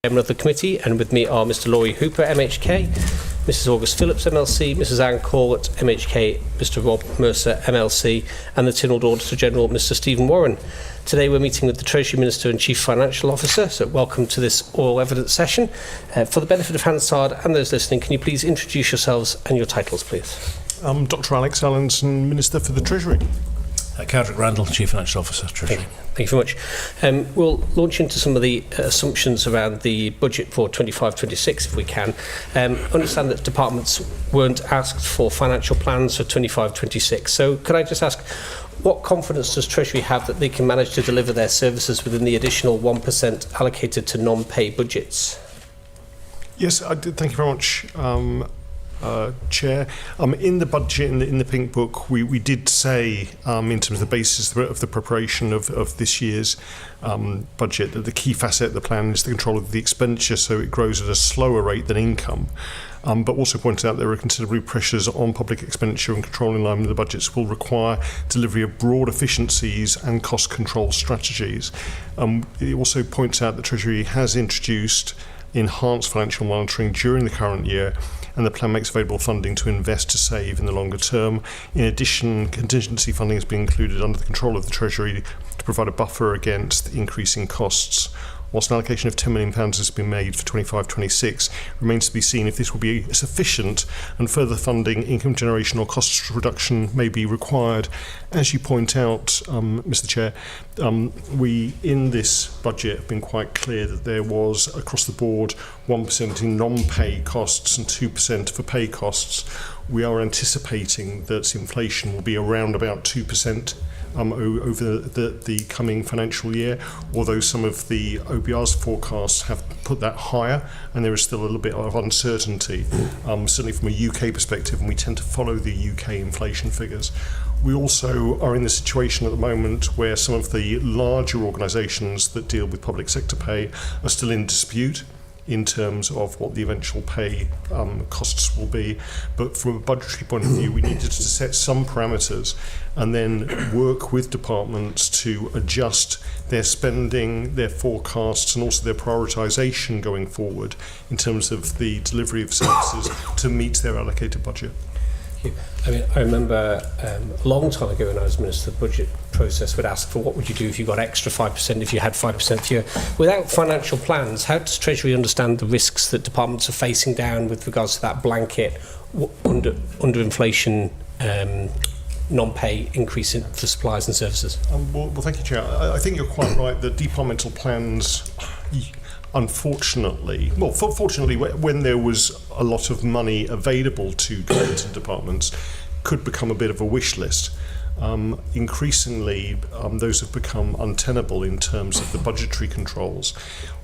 Chairman of the committee, and with me are Mr. Laurie Hooper, MHK, Mrs. August Phillips, MLC, Mrs. Anne Corlett, MHK, Mr. Rob Mercer, MLC, and the Tynwald Auditor General, Mr. Stephen Warren. Today we're meeting with the Treasury Minister and Chief Financial Officer, so welcome to this oral evidence session. For the benefit of Hansard and those listening, can you please introduce yourselves and your titles, please? Dr. Alex Allinson, Minister for the Treasury. Caldric Randall, Chief Financial Officer, Treasury. Thank you very much. We'll launch into some of the assumptions around the budget for 25-26 if we can. Understand that departments weren't asked for financial plans for 25-26. So could I just ask, what confidence does Treasury have that they can manage to deliver their services within the additional 1% allocated to non-pay budgets? Yes, I did. Thank you very much, Chair. In the budget, in the Pink Book, we did say, in terms of the basis of the preparation of this year's budget, that the key facet of the plan is the control of the expenditure, so it grows at a slower rate than income. But also pointed out there are considerable pressures on public expenditure, and control in line with the budgets will require delivery of broad efficiencies and cost control strategies. It also points out that Treasury has introduced enhanced financial monitoring during the current year, and the plan makes available funding to invest to save in the longer term. In addition, contingency funding has been included under the control of the Treasury to provide a buffer against increasing costs. Whilst an allocation of £10 million has been made for 25-26, remains to be seen if this will be sufficient, and further funding, income generation or cost reduction may be required. As you point out, Mr. Chair, we in this budget have been quite clear that there was across the board 1% in non-pay costs and 2% for pay costs. We are anticipating that inflation will be around about 2% over the coming financial year, although some of the OBR's forecasts have put that higher, and there is still a little bit of uncertainty, certainly from a UK perspective, and we tend to follow the UK inflation figures. We also are in the situation at the moment where some of the larger organisations that deal with public sector pay are still in dispute in terms of what the eventual pay costs will be. But from a budgetary point of view, we needed to set some parameters and then work with departments to adjust their spending, their forecasts, and also their prioritisation going forward in terms of the delivery of services to meet their allocated budget. I mean, I remember a long time ago when I was Minister, the budget process would ask for what would you do if you got extra 5%, if you had 5% fewer. Without financial plans, how does Treasury understand the risks that departments are facing down with regards to that blanket under inflation non-pay increase for supplies and services? Well, thank you, Chair. I think you're quite right that departmental plans, unfortunately, well, fortunately, when there was a lot of money available to government and departments, could become a bit of a wish list. Increasingly, those have become untenable in terms of the budgetary controls.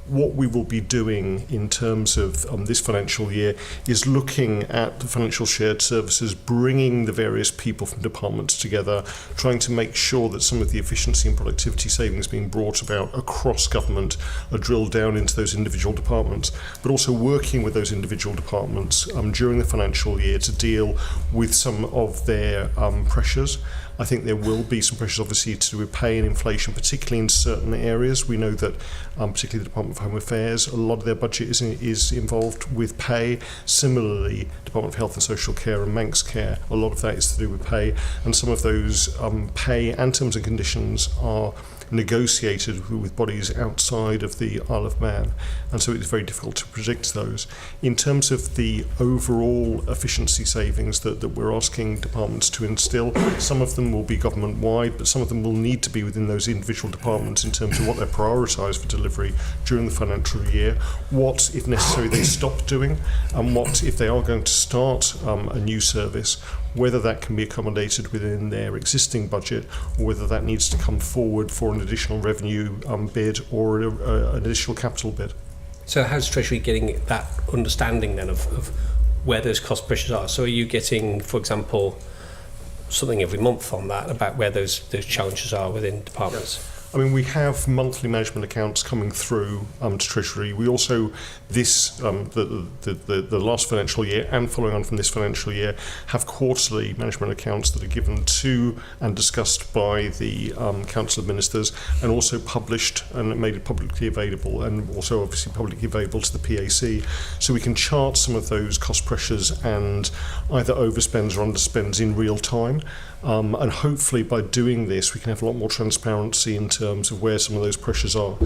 What we will be doing in terms of this financial year is looking at the financial shared services, bringing the various people from departments together, trying to make sure that some of the efficiency and productivity savings being brought about across government are drilled down into those individual departments, but also working with those individual departments during the financial year to deal with some of their pressures. I think there will be some pressures, obviously, to do with pay and inflation, particularly in certain areas. We know that, particularly the Department of Home Affairs, a lot of their budget is involved with pay. Similarly, Department of Health and Social Care and Manx Care, a lot of that is to do with pay. And some of those pay and terms and conditions are negotiated with bodies outside of the Isle of Man, and so it's very difficult to predict those. In terms of the overall efficiency savings that we're asking departments to instill, some of them will be government-wide, but some of them will need to be within those individual departments in terms of what they're prioritised for delivery during the financial year, what, if necessary, they stop doing, and what, if they are going to start a new service, whether that can be accommodated within their existing budget or whether that needs to come forward for an additional revenue bid or an additional capital bid. So how's Treasury getting that understanding then of where those cost pressures are? So are you getting, for example, something every month on that about where those challenges are within departments? I mean, we have monthly management accounts coming through to Treasury. We also, the last financial year and following on from this financial year, have quarterly management accounts that are given to and discussed by the Council of Ministers, and also published and made it publicly available, and also obviously publicly available to the PAC. So we can chart some of those cost pressures and either overspends or underspends in real time. And hopefully by doing this, we can have a lot more transparency in terms of where some of those pressures are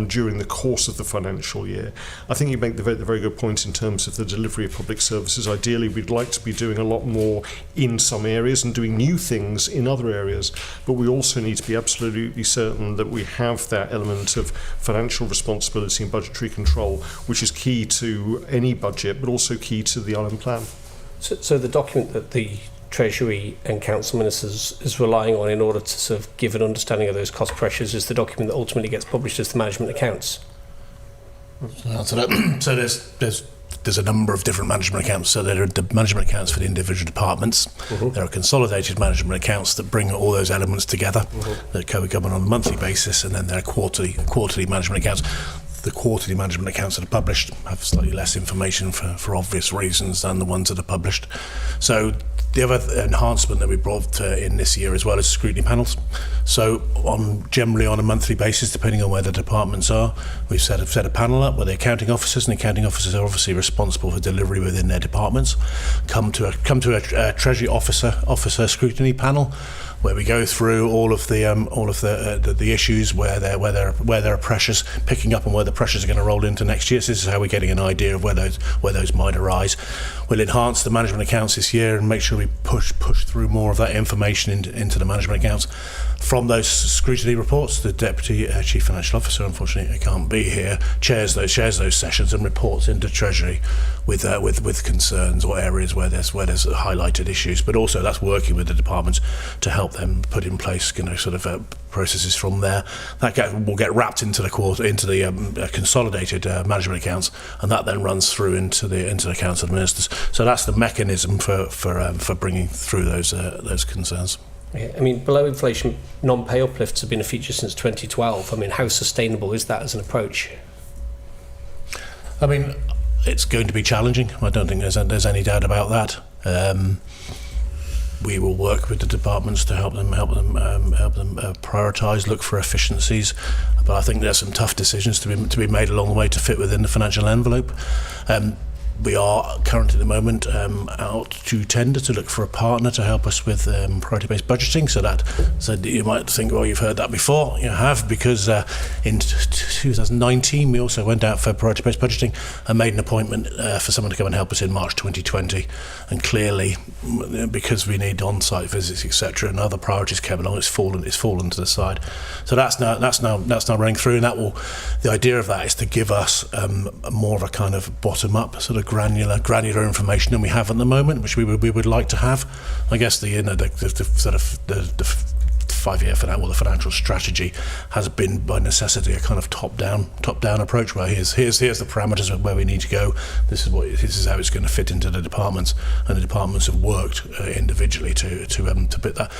during the course of the financial year. I think you make the very good point in terms of the delivery of public services. Ideally, we'd like to be doing a lot more in some areas and doing new things in other areas, but we also need to be absolutely certain that we have that element of financial responsibility and budgetary control, which is key to any budget, but also key to the Island Plan. So the document that the Treasury and Council Ministers is relying on in order to sort of give an understanding of those cost pressures is the document that ultimately gets published as the management accounts. So there's a number of different management accounts. So there are the management accounts for the individual departments. There are consolidated management accounts that bring all those elements together that co-govern on a monthly basis, and then there are quarterly management accounts. The quarterly management accounts that are published have slightly less information for obvious reasons than the ones that are published. So the other enhancement that we brought in this year as well is scrutiny panels. So generally on a monthly basis, depending on where the departments are, we've set a panel up where the accounting officers, and the accounting officers are obviously responsible for delivery within their departments, come to a Treasury officer scrutiny panel, where we go through all of the issues where there are pressures picking up and where the pressures are going to roll into next year. So this is how we're getting an idea of where those might arise. We'll enhance the management accounts this year and make sure we push through more of that information into the management accounts. From those scrutiny reports, the Deputy Chief Financial Officer, unfortunately can't be here, chairs those sessions and reports into Treasury with concerns or areas where there's highlighted issues. But also that's working with the departments to help them put in place processes from there. That will get wrapped into the consolidated management accounts, and that then runs through into the Council of Ministers. So that's the mechanism for bringing through those concerns. Yeah, I mean, below inflation non-pay uplifts have been a feature since 2012. I mean, how sustainable is that as an approach? I mean, it's going to be challenging. I don't think there's any doubt about that. We will work with the departments to help them prioritise, look for efficiencies. But I think there's some tough decisions to be made along the way to fit within the financial envelope. We are currently at the moment out to tender to look for a partner to help us with priority-based budgeting. So you might think, well, you've heard that before. You have, because in 2019 we also went out for priority-based budgeting and made an appointment for someone to come and help us in March 2020. And clearly, because we need on-site visits, etc., and other priorities came along, it's fallen to the side. So that's now running through, and the idea of that is to give us more of a kind of bottom-up sort of granular information than we have at the moment, which we would like to have. I guess the 5-year the financial strategy has been by necessity a kind of top-down approach, where here's the parameters of where we need to go. This is how it's going to fit into the departments, and the departments have worked individually to put that.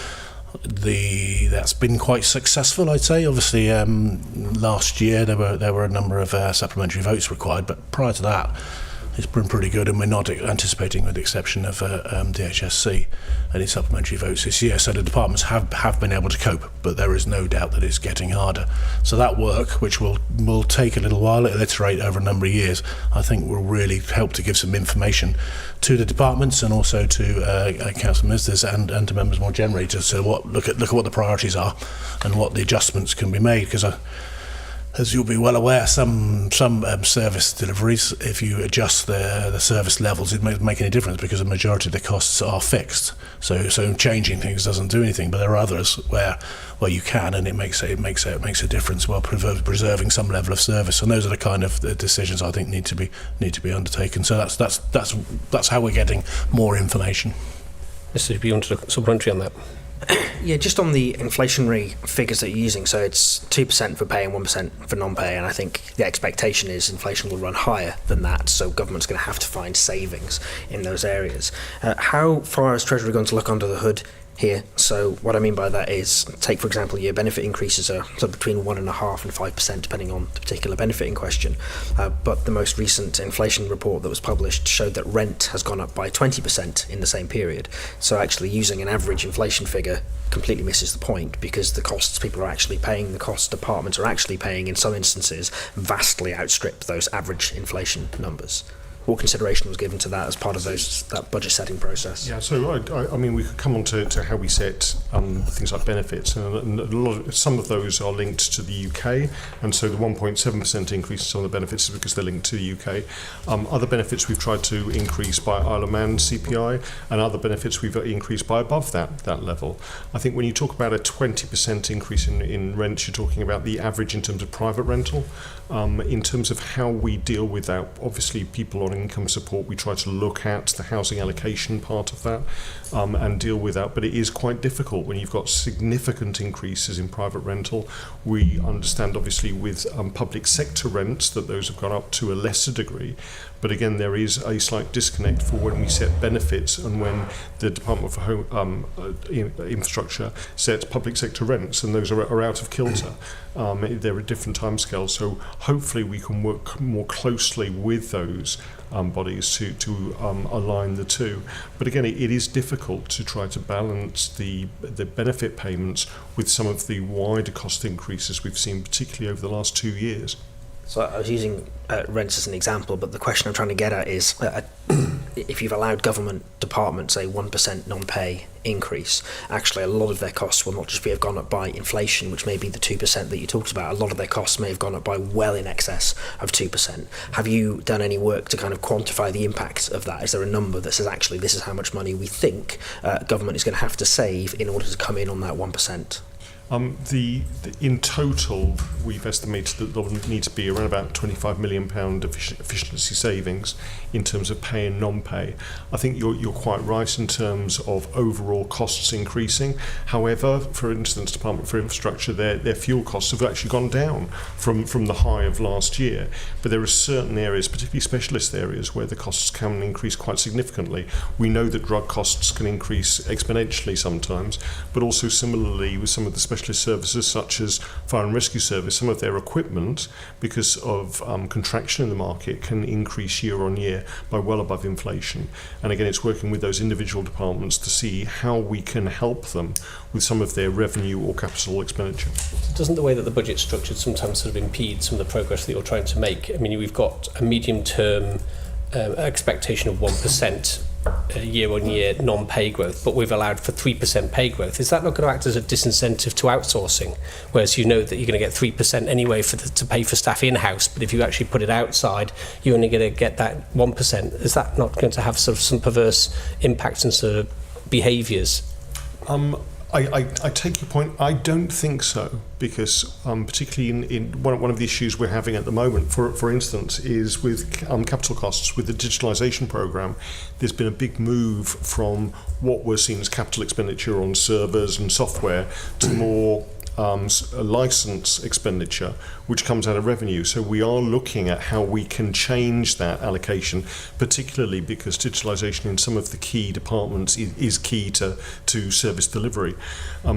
That's been quite successful, I'd say. Obviously, last year there were a number of supplementary votes required, but prior to that, it's been pretty good, and we're not anticipating, with the exception of DHSC, any supplementary votes this year. So the departments have been able to cope, but there is no doubt that it's getting harder. So that work, which will take a little while, it'll iterate over a number of years, I think will really help to give some information to the departments and also to council ministers and to members more generally to look at what the priorities are and what the adjustments can be made. Because as you'll be well aware, some service deliveries, if you adjust the service levels, it doesn't make any difference because the majority of the costs are fixed. So changing things doesn't do anything. But there are others where you can, and it makes a difference while preserving some level of service. And those are the kind of decisions I think need to be undertaken. So that's how we're getting more information. Mr. you wanted a supplementary on that? Yeah, just on the inflationary figures that you're using, so it's 2% for pay and 1% for non-pay, and I think the expectation is inflation will run higher than that, so government's going to have to find savings in those areas. How far is Treasury going to look under the hood here. So what I mean by that is, take for example, your benefit increases are sort of between 1.5% and 5% depending on the particular benefit in question. But the most recent inflation report that was published showed that rent has gone up by 20% in the same period. So actually using an average inflation figure completely misses the point, because the costs people are actually paying, the costs departments are actually paying in some instances vastly outstrip those average inflation numbers. What consideration was given to that as part of that budget setting process? Yeah, so I mean, we could come on to how we set things like benefits, and some of those are linked to the UK, and so the 1.7% increase in some of the benefits is because they're linked to the UK. Other benefits we've tried to increase by Isle of Man CPI, and other benefits we've increased by above that level. I think when you talk about a 20% increase in rents, you're talking about the average in terms of private rental. In terms of how we deal with that, obviously people on income support, we try to look at the housing allocation part of that and deal with that, but it is quite difficult when you've got significant increases in private rental. We understand obviously with public sector rents that those have gone up to a lesser degree, but again there is a slight disconnect for when we set benefits and when the Department for Home Infrastructure sets public sector rents, and those are out of kilter. They're at different timescales, so hopefully we can work more closely with those bodies to align the two. But again, it is difficult to try to balance the benefit payments with some of the wider cost increases we've seen, particularly over the last 2 years. So I was using rents as an example, but the question I'm trying to get at is if you've allowed government departments a 1% non-pay increase, actually a lot of their costs will not just have gone up by inflation, which may be the 2% that you talked about. A lot of their costs may have gone up by well in excess of 2%. Have you done any work to kind of quantify the impact of that? Is there a number that says actually this is how much money we think government is going to have to save in order to come in on that 1%? In total, we've estimated that there will need to be around about £25 million efficiency savings in terms of pay and non-pay. I think you're quite right in terms of overall costs increasing. However, for instance, Department for Infrastructure, their fuel costs have actually gone down from the high of last year. But there are certain areas, particularly specialist areas, where the costs can increase quite significantly. We know that drug costs can increase exponentially sometimes, but also similarly with some of the specialist services such as fire and rescue service, some of their equipment, because of contraction in the market, can increase year on year by well above inflation. And again, it's working with those individual departments to see how we can help them with some of their revenue or capital expenditure. Doesn't the way that the budget's structured sometimes sort of impede some of the progress that you're trying to make? I mean, we've got a medium-term expectation of 1% year-on-year non-pay growth, but we've allowed for 3% pay growth. Is that not going to act as a disincentive to outsourcing? Whereas you know that you're going to get 3% anyway to pay for staff in-house, but if you actually put it outside, you're only going to get that 1%. Is that not going to have sort of some perverse impacts and sort of behaviours? I take your point. I don't think so, because particularly in one of the issues we're having at the moment, for instance, is with capital costs. With the digitalisation programme, there's been a big move from what was seen as capital expenditure on servers and software to more license expenditure, which comes out of revenue. So we are looking at how we can change that allocation, particularly because digitalisation in some of the key departments is key to service delivery.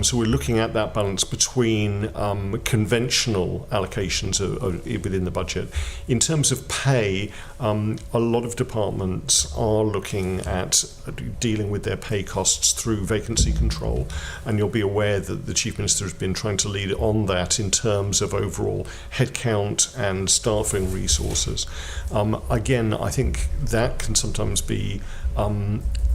So we're looking at that balance between conventional allocations within the budget. In terms of pay, a lot of departments are looking at dealing with their pay costs through vacancy control, and you'll be aware that the Chief Minister has been trying to lead on that in terms of overall headcount and staffing resources. Again, I think that can sometimes be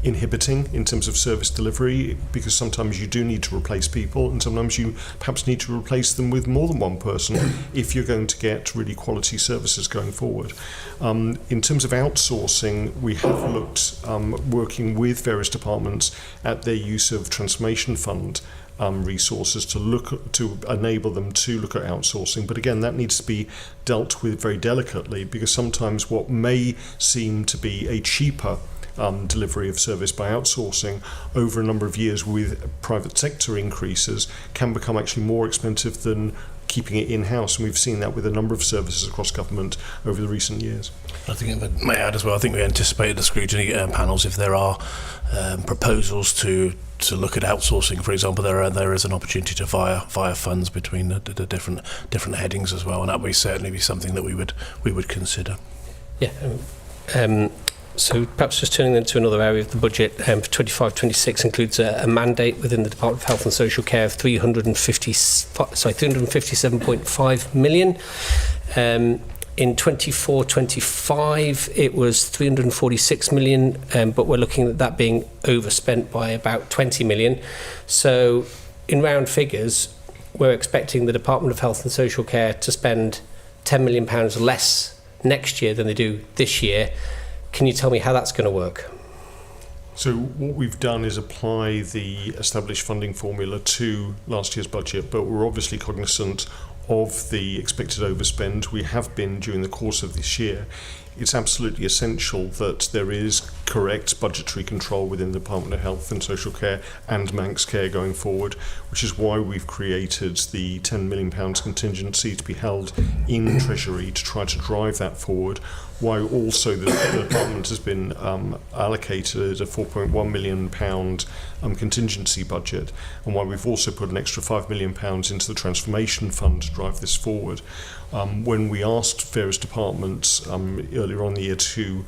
inhibiting in terms of service delivery, because sometimes you do need to replace people, and sometimes you perhaps need to replace them with more than one person if you're going to get really quality services going forward. In terms of outsourcing, we have looked, working with various departments, at their use of transformation fund resources to enable them to look at outsourcing. But again, that needs to be dealt with very delicately, because sometimes what may seem to be a cheaper delivery of service by outsourcing over a number of years with private sector increases can become actually more expensive than keeping it in-house, and we've seen that with a number of services across government over the recent years. I think, if I may add as well, I think we anticipate the scrutiny panels, if there are proposals to look at outsourcing, for example, there is an opportunity to via funds between the different headings as well, and that would certainly be something that we would consider. Yeah. So perhaps just turning then to another area of the budget for 25-26 includes a mandate within the Department of Health and Social Care of 357.5 million. In 24-25 it was 346 million, but we're looking at that being overspent by about 20 million. So in round figures, we're expecting the Department of Health and Social Care to spend £10 million less next year than they do this year. Can you tell me how that's going to work? So what we've done is apply the established funding formula to last year's budget, but we're obviously cognizant of the expected overspend. We have been during the course of this year. It's absolutely essential that there is correct budgetary control within the Department of Health and Social Care and Manx Care going forward, which is why we've created the £10 million contingency to be held in Treasury to try to drive that forward, why also the department has been allocated a £4.1 million contingency budget, and why we've also put an extra £5 million into the transformation fund to drive this forward. When we asked various departments earlier on in the year to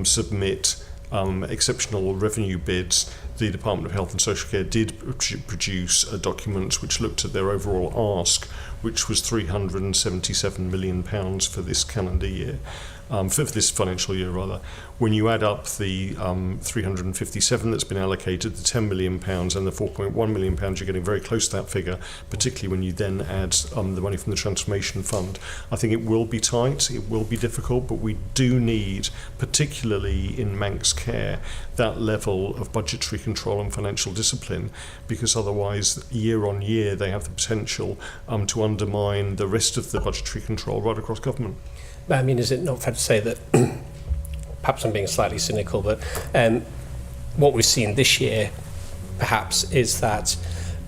submit exceptional revenue bids, the Department of Health and Social Care did produce a document which looked at their overall ask, which was £377 million for this calendar year. For this financial year rather. When you add up the 357 that's been allocated, the £10 million and the £4.1 million, you're getting very close to that figure, particularly when you then add the money from the transformation fund. I think it will be tight, it will be difficult, but we do need, particularly in Manx Care, that level of budgetary control and financial discipline, because otherwise year on year they have the potential to undermine the rest of the budgetary control right across government. I mean, is it not fair to say that, perhaps I'm being slightly cynical, but what we've seen this year, perhaps, is that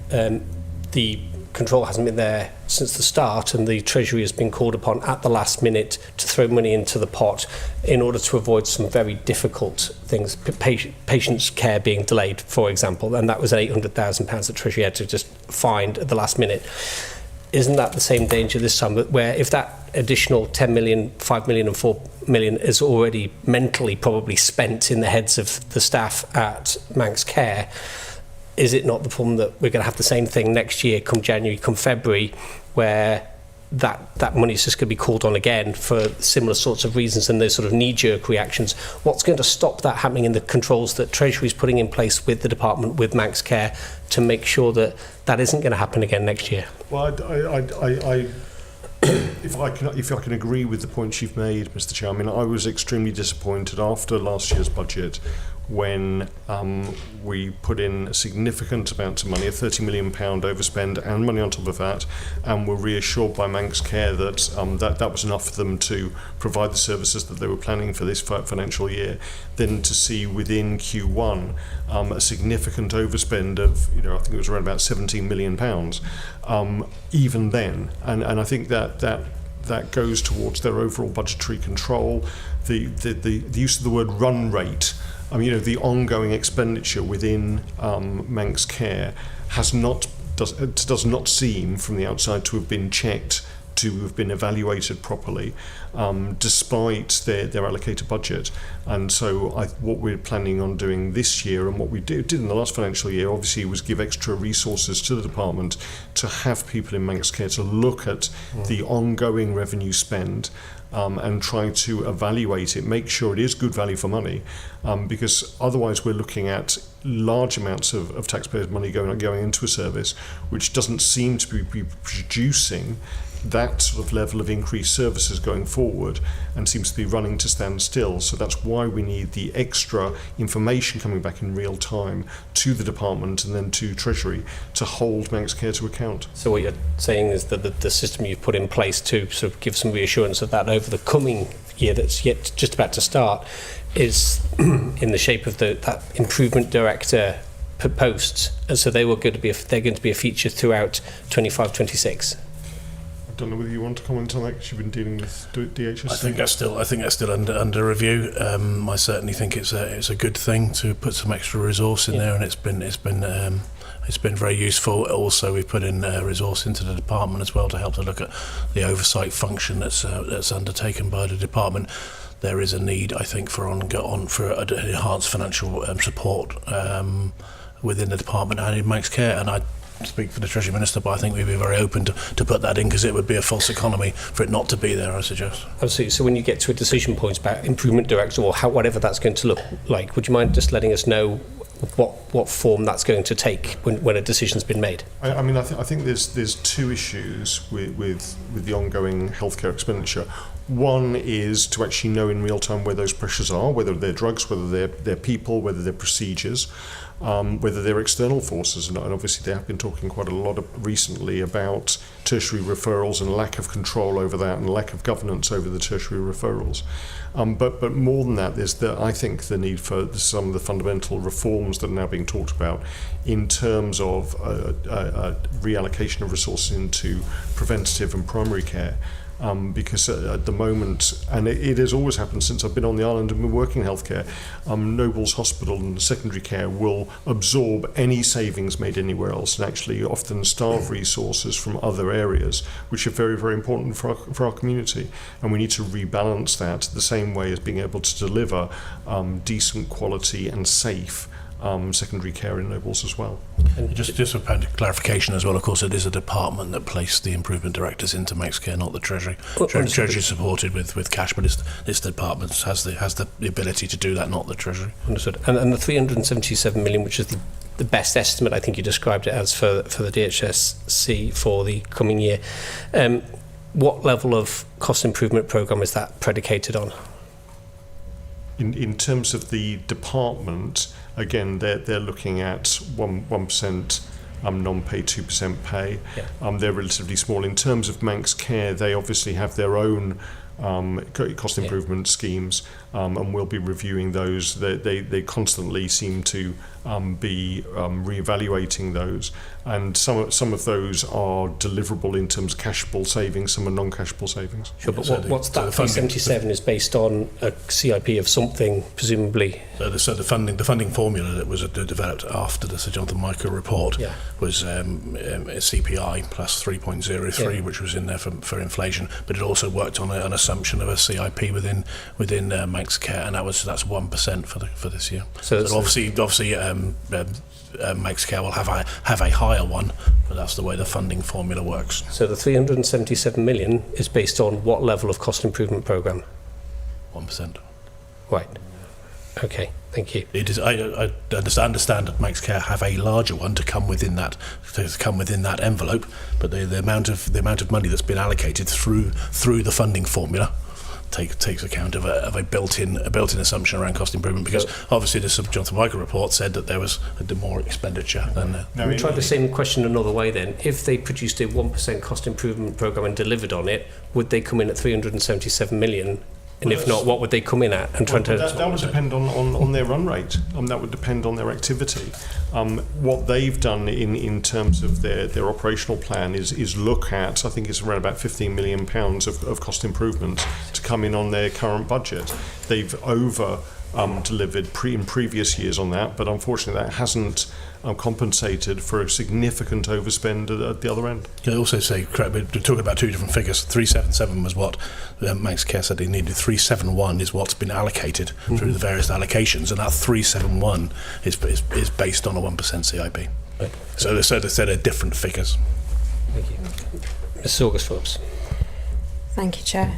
the control hasn't been there since the start, and the Treasury has been called upon at the last minute to throw money into the pot in order to avoid some very difficult things, patients' care being delayed, for example, and that was £800,000 that Treasury had to just find at the last minute. Isn't that the same danger this time, where if that additional 10 million, 5 million and 4 million is already mentally probably spent in the heads of the staff at Manx Care, is it not the problem that we're going to have the same thing next year, come January, come February, where that money is just going to be called on again for similar sorts of reasons and those sort of knee-jerk reactions? What's going to stop that happening in the controls that Treasury is putting in place with the department, with Manx Care, to make sure that that isn't going to happen again next year? Well, if I can agree with the points you've made, Mr. Chair, I mean, I was extremely disappointed after last year's budget when we put in a significant amount of money, a £30 million overspend and money on top of that, and were reassured by Manx Care that that was enough for them to provide the services that they were planning for this financial year. Then to see within Q1 a significant overspend of, I think it was around about £17 million, even then, and I think that goes towards their overall budgetary control, the use of the word run rate. I mean, the ongoing expenditure within Manx Care does not seem from the outside to have been checked, to have been evaluated properly, despite their allocated budget. And so what we're planning on doing this year, and what we did in the last financial year, obviously, was give extra resources to the department to have people in Manx Care to look at the ongoing revenue spend, and try to evaluate it, make sure it is good value for money, because otherwise we're looking at large amounts of taxpayers' money going into a service which doesn't seem to be producing that sort of level of increased services going forward, and seems to be running to stand still. So that's why we need the extra information coming back in real time to the department and then to Treasury to hold Manx Care to account. So what you're saying is that the system you've put in place to sort of give some reassurance of that over the coming year that's yet just about to start is in the shape of that improvement director posts, and so they're going to be a feature throughout 25-26. don't know whether you want to comment on that because you've been dealing with DHS. I think that's still under review. I certainly think it's a good thing to put some extra resource in there, and it's been very useful. Also, we've put in resource into the department as well to help to look at the oversight function that's undertaken by the department. There is a need, I think, for enhanced financial support within the department and in Manx Care, and I speak for the Treasury Minister, but I think we'd be very open to put that in, because it would be a false economy for it not to be there, I suggest. Absolutely. So when you get to a decision point about improvement director or whatever that's going to look like, would you mind just letting us know what form that's going to take when a decision's been made? I mean, I think there's two issues with the ongoing healthcare expenditure. One is to actually know in real time where those pressures are, whether they're drugs, whether they're people, whether they're procedures, whether they're external forces. And obviously they have been talking quite a lot recently about tertiary referrals and lack of control over that and lack of governance over the tertiary referrals. But more than that, there's I think the need for some of the fundamental reforms that are now being talked about in terms of reallocation of resources into preventative and primary care. Because at the moment, and it has always happened since I've been on the island and been working in healthcare, Nobles Hospital and secondary care will absorb any savings made anywhere else and actually often starve resources from other areas, which are very, very important for our community. And we need to rebalance that the same way as being able to deliver decent quality and safe secondary care in Nobles as well. And just a point of clarification as well, of course, it is a department that placed the improvement directors into Manx Care, not the Treasury. Treasury is supported with cash, but it's the department has the ability to do that, not the Treasury. Understood. And the 377 million, which is the best estimate, I think you described it as, for the DHSC for the coming year. What level of cost improvement programme is that predicated on? In terms of the department, again, they're looking at 1% non-pay, 2% pay. Yeah. They're relatively small. In terms of Manx Care, they obviously have their own cost improvement schemes, and we'll be reviewing those. They constantly seem to be re-evaluating those, and some of those are deliverable in terms of cashable savings, some are non-cashable savings. Sure, but what's that 377 is based on a CIP of something, presumably? So the funding formula that was developed after the Sir Jonathan Michael report was CPI plus 3.03, which was in there for inflation, but it also worked on an assumption of a CIP within Manx Care, and that's 1% for this year. So obviously Manx Care will have a higher one, but that's the way the funding formula works. So the 377 million is based on what level of cost improvement programme? 1%. Right. Okay. Thank you. It is. I understand that Manx Care have a larger one to come within that envelope, but the amount of money that's been allocated through the funding formula takes account of a built-in assumption around cost improvement, because obviously the Sir Jonathan Michael report said that there was more expenditure than. Let me try the same question another way then. If they produced a 1% cost improvement programme and delivered on it, would they come in at 377 million? And if not, what would they come in at? And that would depend on their run rate. That would depend on their activity. What they've done in terms of their operational plan is look at, I think it's around about £15 million of cost improvements to come in on their current budget. They've delivered in previous years on that, but unfortunately that hasn't compensated for a significant overspend at the other end. Can I also say, we're talking about two different figures. 377 was what Manx Care said they needed. 371 is what's been allocated through the various allocations, and that 371 is based on a 1% CIP. Right. So they're different figures. Thank you. Mrs. August Phillips. Thank you, Chair.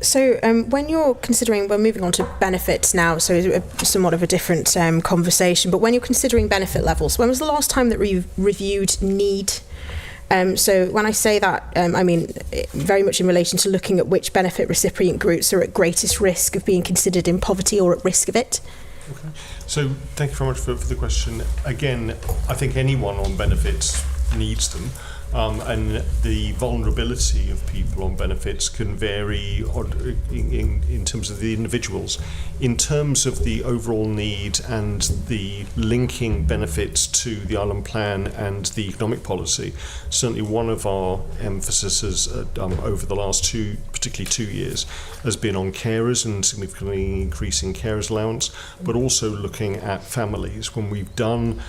So when you're considering, we're moving on to benefits now, so it's somewhat of a different conversation, but when you're considering benefit levels, when was the last time that we reviewed need? So when I say that, I mean very much in relation to looking at which benefit recipient groups are at greatest risk of being considered in poverty or at risk of it. Okay. So thank you very much for the question. Again, I think anyone on benefits needs them. and the vulnerability of people on benefits can vary in terms of the individuals. In terms of the overall need and the linking benefits to the island plan and the economic policy, certainly one of our emphases over the last particularly 2 years, has been on carers and significantly increasing carers allowance, but also looking at families. When we've done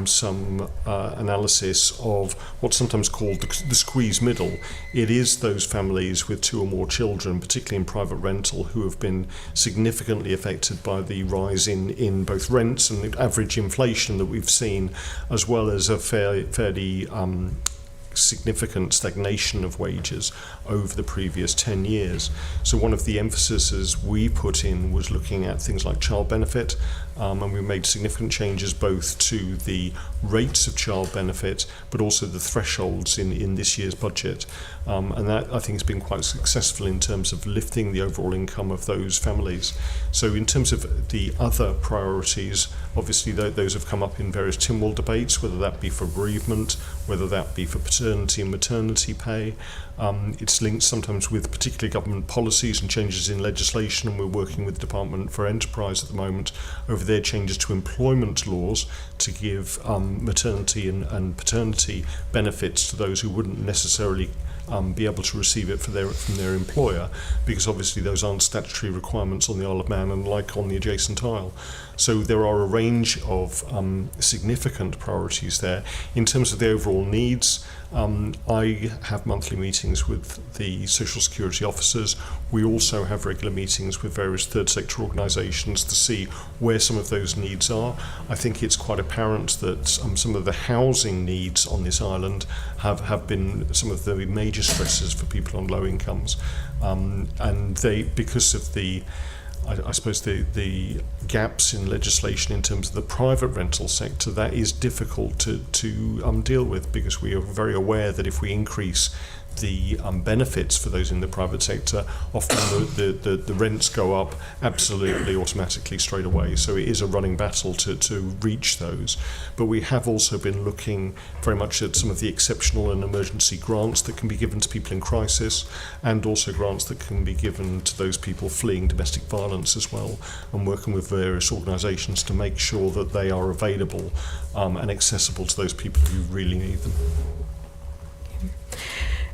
some analysis of what's sometimes called the squeeze middle, it is those families with 2 or more children, particularly in private rental, who have been significantly affected by the rise in both rents and the average inflation that we've seen, as well as a fairly significant stagnation of wages over the previous 10 years. So one of the emphases we put in was looking at things like child benefit, and we made significant changes both to the rates of child benefit but also the thresholds in this year's budget, and that I think has been quite successful in terms of lifting the overall income of those families. So in terms of the other priorities, obviously those have come up in various Tynwald debates, whether that be for bereavement, whether that be for paternity and maternity pay. It's linked sometimes with particular government policies and changes in legislation, and we're working with the Department for Enterprise at the moment over their changes to employment laws to give maternity and paternity benefits to those who wouldn't necessarily be able to receive it from their employer, because obviously those aren't statutory requirements on the Isle of Man and like on the adjacent isle. So there are a range of significant priorities there. In terms of the overall needs, I have monthly meetings with the social security officers. We also have regular meetings with various third sector organisations to see where some of those needs are. I think it's quite apparent that some of the housing needs on this island have been some of the major stresses for people on low incomes, and they, because of the I suppose the gaps in legislation in terms of the private rental sector, that is difficult to deal with, because we are very aware that if we increase the benefits for those in the private sector, often the rents go up absolutely automatically straight away. So it is a running battle to reach those. But we have also been looking very much at some of the exceptional and emergency grants that can be given to people in crisis, and also grants that can be given to those people fleeing domestic violence as well, and working with various organisations to make sure that they are available and accessible to those people who really need them.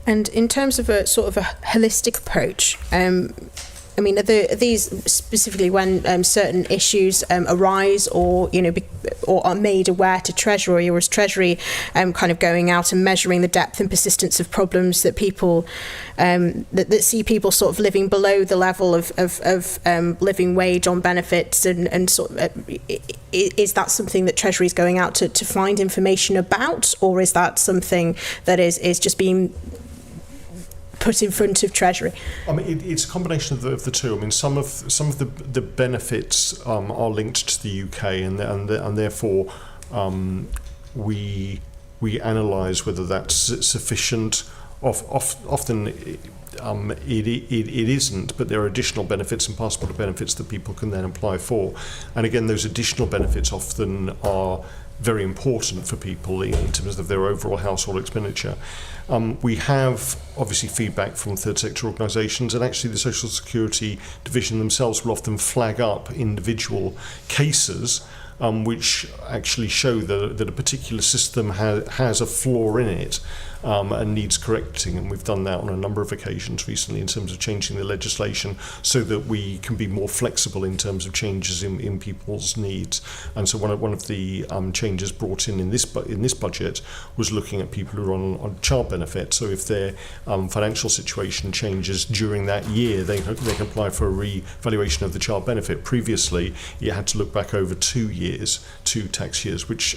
And in terms of a sort of a holistic approach, I mean, are these specifically when certain issues arise, or or are made aware to Treasury, or is Treasury kind of going out and measuring the depth and persistence of problems that people that see people sort of living below the level of living wage on benefits, and sort of, is that something that Treasury is going out to find information about, or is that something that is just being put in front of Treasury? I mean, it's a combination of the two. I mean, some of the benefits are linked to the UK, and therefore we analyse whether that's sufficient. Often it isn't, but there are additional benefits and passport benefits that people can then apply for. And again, those additional benefits often are very important for people in terms of their overall household expenditure. We have obviously feedback from third sector organisations, and actually the Social Security Division themselves will often flag up individual cases which actually show that a particular system has a flaw in it and needs correcting, and we've done that on a number of occasions recently in terms of changing the legislation so that we can be more flexible in terms of changes in people's needs. And so one of the changes brought in this budget was looking at people who are on child benefit. So if their financial situation changes during that year, they can apply for a re-valuation of the child benefit. Previously, you had to look back over 2 years, 2 tax years, which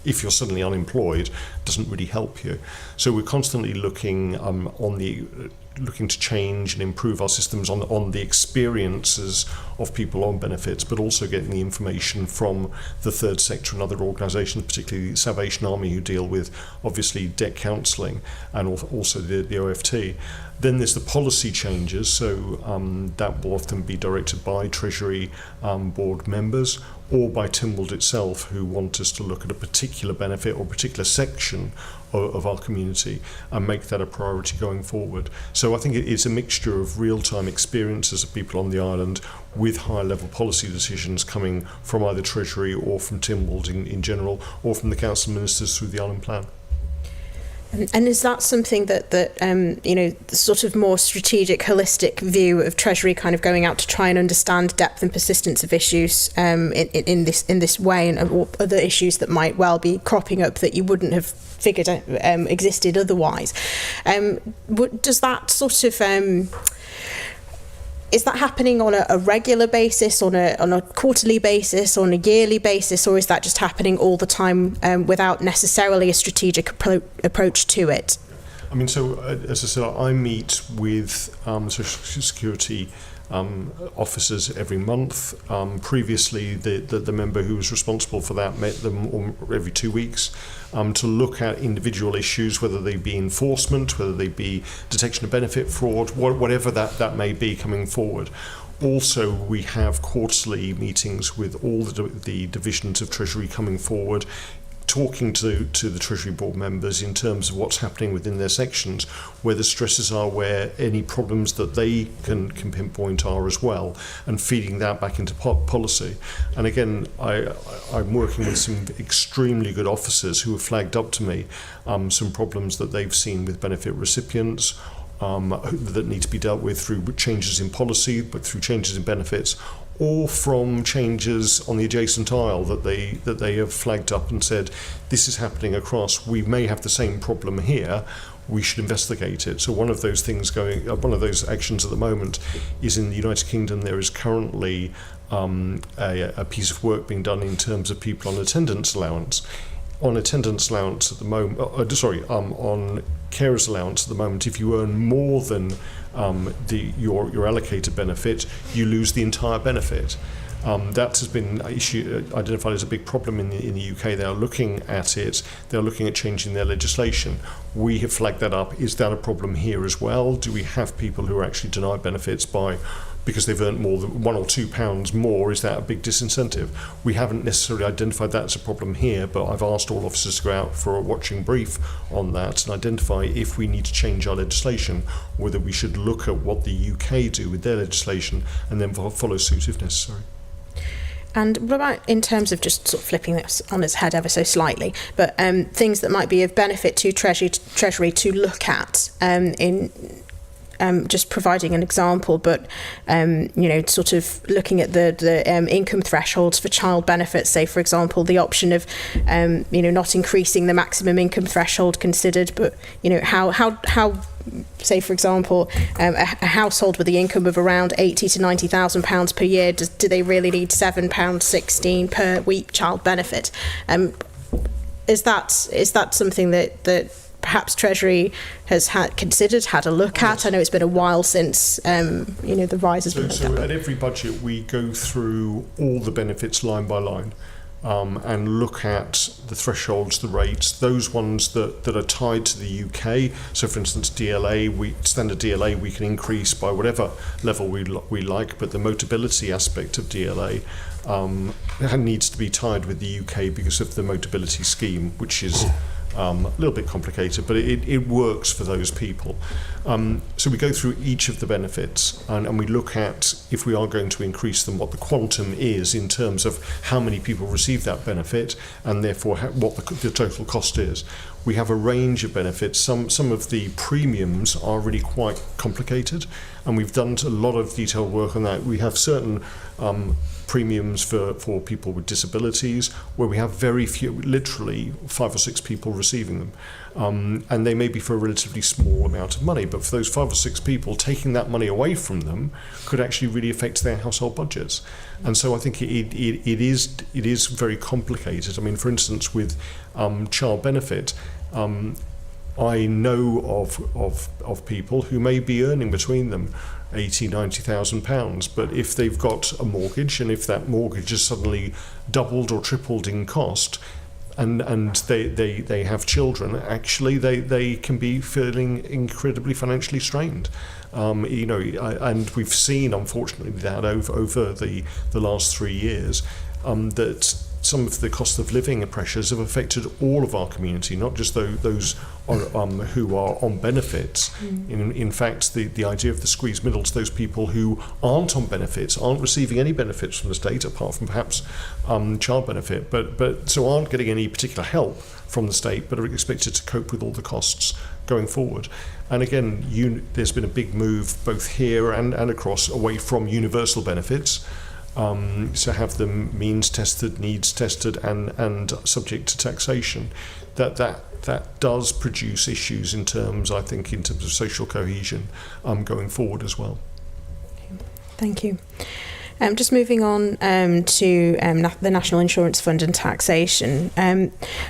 if you're suddenly unemployed doesn't really help you. So we're constantly looking on the looking to change and improve our systems on the experiences of people on benefits, but also getting the information from the third sector and other organisations, particularly the Salvation Army, who deal with obviously debt counselling and also the OFT. Then there's the policy changes, so that will often be directed by Treasury board members or by Tynwald itself, who want us to look at a particular benefit or a particular section of our community and make that a priority going forward. So I think it's a mixture of real-time experiences of people on the island with high-level policy decisions coming from either Treasury or from Tynwald in general, or from the Council of Ministers through the Island Plan. And is that something that the sort of more strategic, holistic view of Treasury kind of going out to try and understand depth and persistence of issues in this way, and or other issues that might well be cropping up that you wouldn't have figured existed otherwise? Does that sort of is that happening on a regular basis, on a quarterly basis, on a yearly basis, or is that just happening all the time without necessarily a strategic approach to it? I mean, so as I said, I meet with Social Security officers every month. Previously, the member who was responsible for that met them every 2 weeks to look at individual issues, whether they be enforcement, whether they be detection of benefit fraud, whatever that may be coming forward. Also, we have quarterly meetings with all the divisions of Treasury coming forward, talking to the Treasury board members in terms of what's happening within their sections, where the stresses are, where any problems that they can pinpoint are as well, and feeding that back into policy. And again, I'm working with some extremely good officers who have flagged up to me some problems that they've seen with benefit recipients that need to be dealt with through changes in policy, but through changes in benefits, or from changes on the adjacent aisle that they have flagged up and said, this is happening across, we may have the same problem here, we should investigate it. So one of those actions at the moment is in the United Kingdom. There is currently a piece of work being done in terms of people on attendance allowance. On attendance allowance at the moment, on carers allowance at the moment, if you earn more than your allocated benefit, you lose the entire benefit. That has been identified as a big problem in the UK. They are looking at it. They are looking at changing their legislation. We have flagged that up. Is that a problem here as well? Do we have people who are actually denied benefits because they've earned more than £1 or £2 more? Is that a big disincentive? We haven't necessarily identified that as a problem here, but I've asked all officers to go out for a watching brief on that and identify if we need to change our legislation, whether we should look at what the UK do with their legislation and then follow suit if necessary. And what about in terms of just sort of flipping this on its head ever so slightly, but things that might be of benefit to Treasury to look at in just providing an example, but sort of looking at the income thresholds for child benefits, say for example the option of not increasing the maximum income threshold considered, but how say for example a household with the income of around £80,000 to £90,000 per year, do they really need £7.16 per week child benefit? Is that something that perhaps Treasury has had a look at? I know it's been a while since the rise has been looked at. So at every budget we go through all the benefits line by line and look at the thresholds, the rates, those ones that are tied to the UK. So for instance, standard DLA we can increase by whatever level we like, but the Motability aspect of DLA needs to be tied with the UK because of the Motability scheme, which is a little bit complicated, but it works for those people. So we go through each of the benefits and we look at, if we are going to increase them, what the quantum is in terms of how many people receive that benefit and therefore what the total cost is. We have a range of benefits. Some of the premiums are really quite complicated, and we've done a lot of detailed work on that. We have certain premiums for people with disabilities where we have very few, literally 5 or 6 people receiving them, and they may be for a relatively small amount of money, but for those 5 or 6 people, taking that money away from them could actually really affect their household budgets. And so I think it is very complicated. I mean, for instance, with child benefit, I know of people who may be earning between them £80,000-90,000, but if they've got a mortgage, and if that mortgage has suddenly doubled or tripled in cost, and they have children, actually they can be feeling incredibly financially strained. And we've seen, unfortunately, that over the last 3 years, that some of the cost of living pressures have affected all of our community, not just those who are on benefits. In fact, the idea of the squeezed middle to those people who aren't on benefits, aren't receiving any benefits from the state, apart from perhaps child benefit, but so aren't getting any particular help from the state, but are expected to cope with all the costs going forward. And again, there's been a big move both here and across away from universal benefits. So have them means tested, needs tested, and subject to taxation. That does produce issues in terms of social cohesion going forward as well. Thank you. Just moving on to the National Insurance Fund and taxation.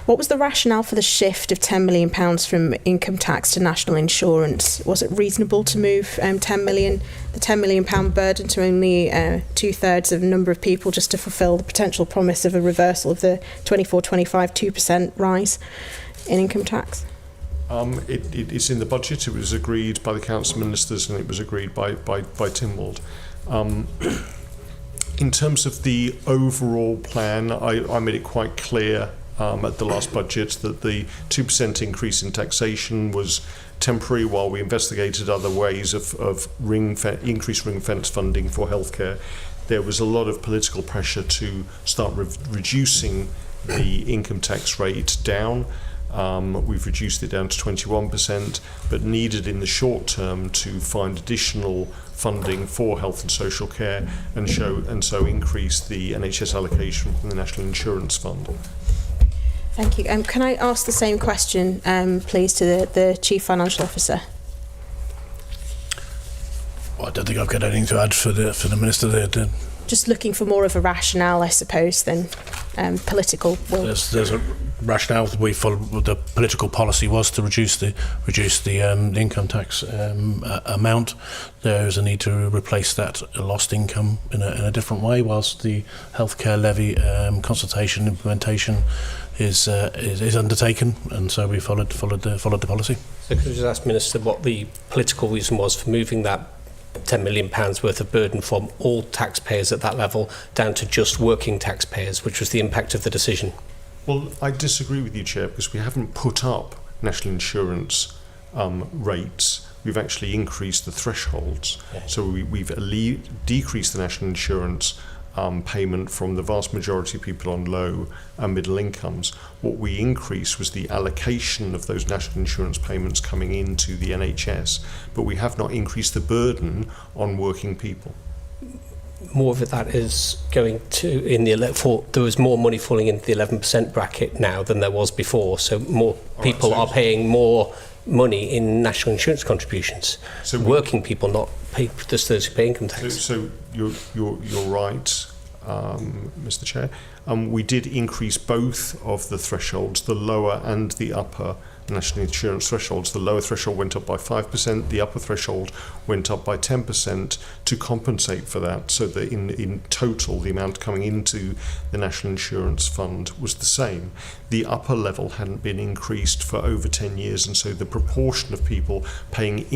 What was the rationale for the shift of £10 million from income tax to national insurance? Was it reasonable to move the £10 million burden to only 2/3 of the number of people, just to fulfil the potential promise of a reversal of the 24-25 2% rise in income tax? It's in the budget. It was agreed by the council ministers, and it was agreed by Tynwald. In terms of the overall plan, I made it quite clear at the last budget that the 2% increase in taxation was temporary while we investigated other ways of increased ring-fence funding for healthcare. There was a lot of political pressure to start reducing the income tax rate down. We've reduced it down to 21%, but needed in the short term to find additional funding for health and social care, and so increase the NHS allocation from the National Insurance Fund. Thank you. Can I ask the same question, please, to the Chief Financial Officer? Well, I don't think I've got anything to add for the Minister there. Just looking for more of a rationale, I suppose, than political will. There's a rationale that we follow. The political policy was to reduce the income tax amount. There is a need to replace that lost income in a different way, whilst the healthcare levy consultation implementation is undertaken, and so we followed the policy. So could I just ask Minister what the political reason was for moving that £10 million worth of burden from all taxpayers at that level down to just working taxpayers, which was the impact of the decision? Well, I disagree with you, Chair, because we haven't put up national insurance rates. We've actually increased the thresholds. Yeah. So we've decreased the national insurance payment from the vast majority of people on low and middle incomes. What we increased was the allocation of those national insurance payments coming into the NHS, but we have not increased the burden on working people. More of that is going to there was more money falling into the 11% bracket now than there was before, so more people are paying more money in national insurance contributions. So working people, not just those who pay income tax. So you're right, Mr. Chair. We did increase both of the thresholds, the lower and the upper national insurance thresholds. The lower threshold went up by 5%, the upper threshold went up by 10% to compensate for that, so that in total the amount coming into the National Insurance Fund was the same. The upper level hadn't been increased for over 10 years, and so the proportion of people paying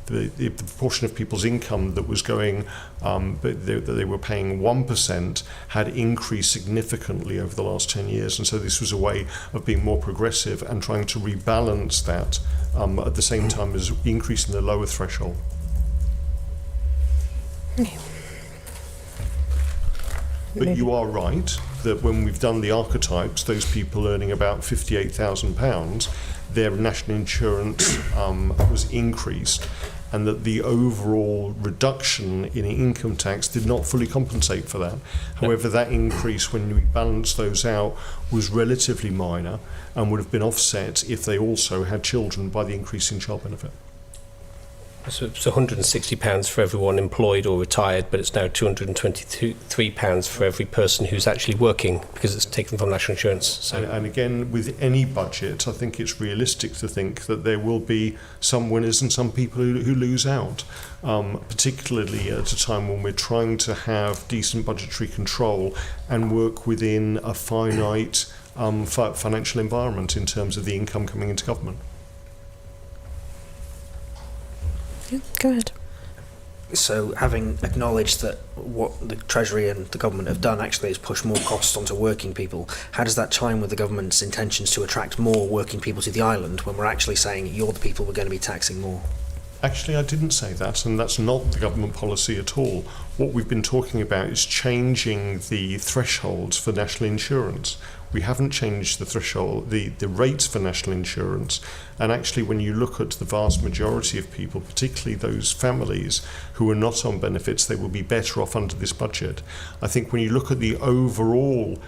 the proportion of people's income that was going, that they were paying 1%, had increased significantly over the last 10 years. And so this was a way of being more progressive and trying to rebalance that at the same time as increasing the lower threshold. Okay. But you are right that when we've done the archetypes, those people earning about £58,000, their national insurance was increased, and that the overall reduction in income tax did not fully compensate for that. However, that increase, when we balanced those out, was relatively minor and would have been offset if they also had children by the increase in child benefit. So it's £160 for everyone employed or retired, but it's now £223 for every person who's actually working because it's taken from national insurance. So, and again, with any budget, I think it's realistic to think that there will be some winners and some people who lose out, particularly at a time when we're trying to have decent budgetary control and work within a finite financial environment in terms of the income coming into government. Go ahead. So, having acknowledged that what the Treasury and the government have done actually is push more costs onto working people, how does that chime with the government's intentions to attract more working people to the island when we're actually saying you're the people we're going to be taxing more? Actually, I didn't say that, and that's not the government policy at all. What we've been talking about is changing the thresholds for national insurance. We haven't changed the threshold, the rates for national insurance. And actually, when you look at the vast majority of people, particularly those families who are not on benefits, they will be better off under this budget. I think when you look at the overall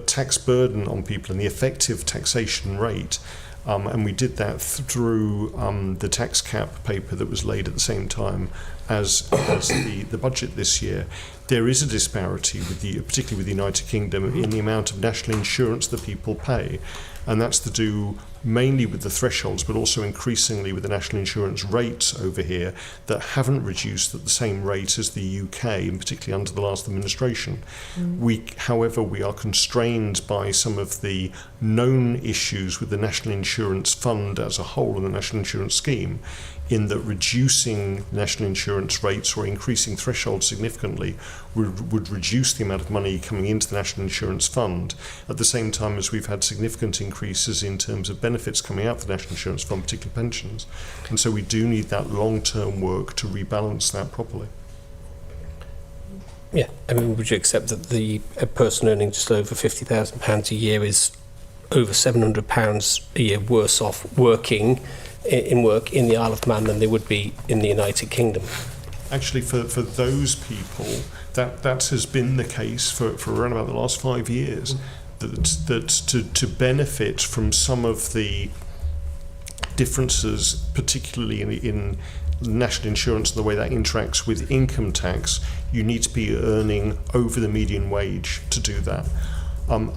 tax burden on people and the effective taxation rate, and we did that through the tax cap paper that was laid at the same time as the budget this year. There is a disparity, particularly with the United Kingdom, in the amount of national insurance that people pay. And that's to do mainly with the thresholds, but also increasingly with the national insurance rates over here that haven't reduced at the same rate as the UK, and particularly under the last administration. However, we are constrained by some of the known issues with the National Insurance Fund as a whole and the National Insurance Scheme, in that reducing national insurance rates or increasing thresholds significantly would reduce the amount of money coming into the National Insurance Fund, at the same time as we've had significant increases in terms of benefits coming out of the National Insurance Fund, particularly pensions. And so we do need that long-term work to rebalance that properly. yeah, I mean, would you accept that a person earning just over £50,000 a year is over £700 a year worse off working in the Isle of Man than they would be in the United Kingdom? Actually, for those people, that has been the case for around about the last 5 years. That to benefit from some of the differences, particularly in national insurance and the way that interacts with income tax, you need to be earning over the median wage to do that.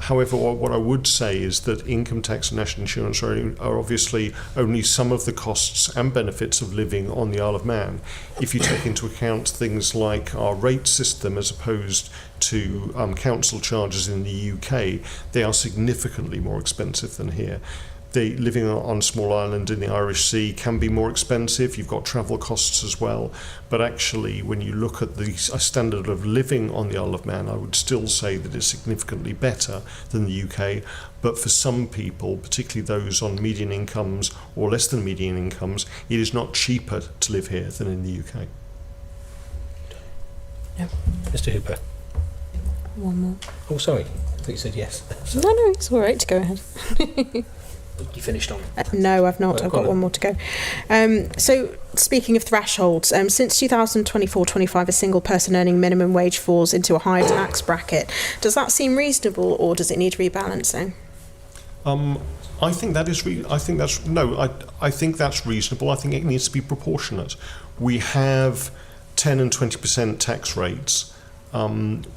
However, what I would say is that income tax and national insurance are obviously only some of the costs and benefits of living on the Isle of Man. If you take into account things like our rate system as opposed to council charges in the UK, they are significantly more expensive than here. Living on a small island in the Irish Sea can be more expensive. You've got travel costs as well. But actually, when you look at the standard of living on the Isle of Man, I would still say that it's significantly better than the UK. But for some people, particularly those on median incomes or less than median incomes, it is not cheaper to live here than in the UK. No. Mr. Hooper? One more. Oh, sorry. I thought you said yes. No, it's all right to go ahead. You finished on? No, I've not. Well, I've got one more to go. So, speaking of thresholds, since 2024-25, a single person earning minimum wage falls into a higher tax bracket. Does that seem reasonable, or does it need rebalancing? I think that is. I think that's reasonable. I think it needs to be proportionate. We have 10 and 20% tax rates.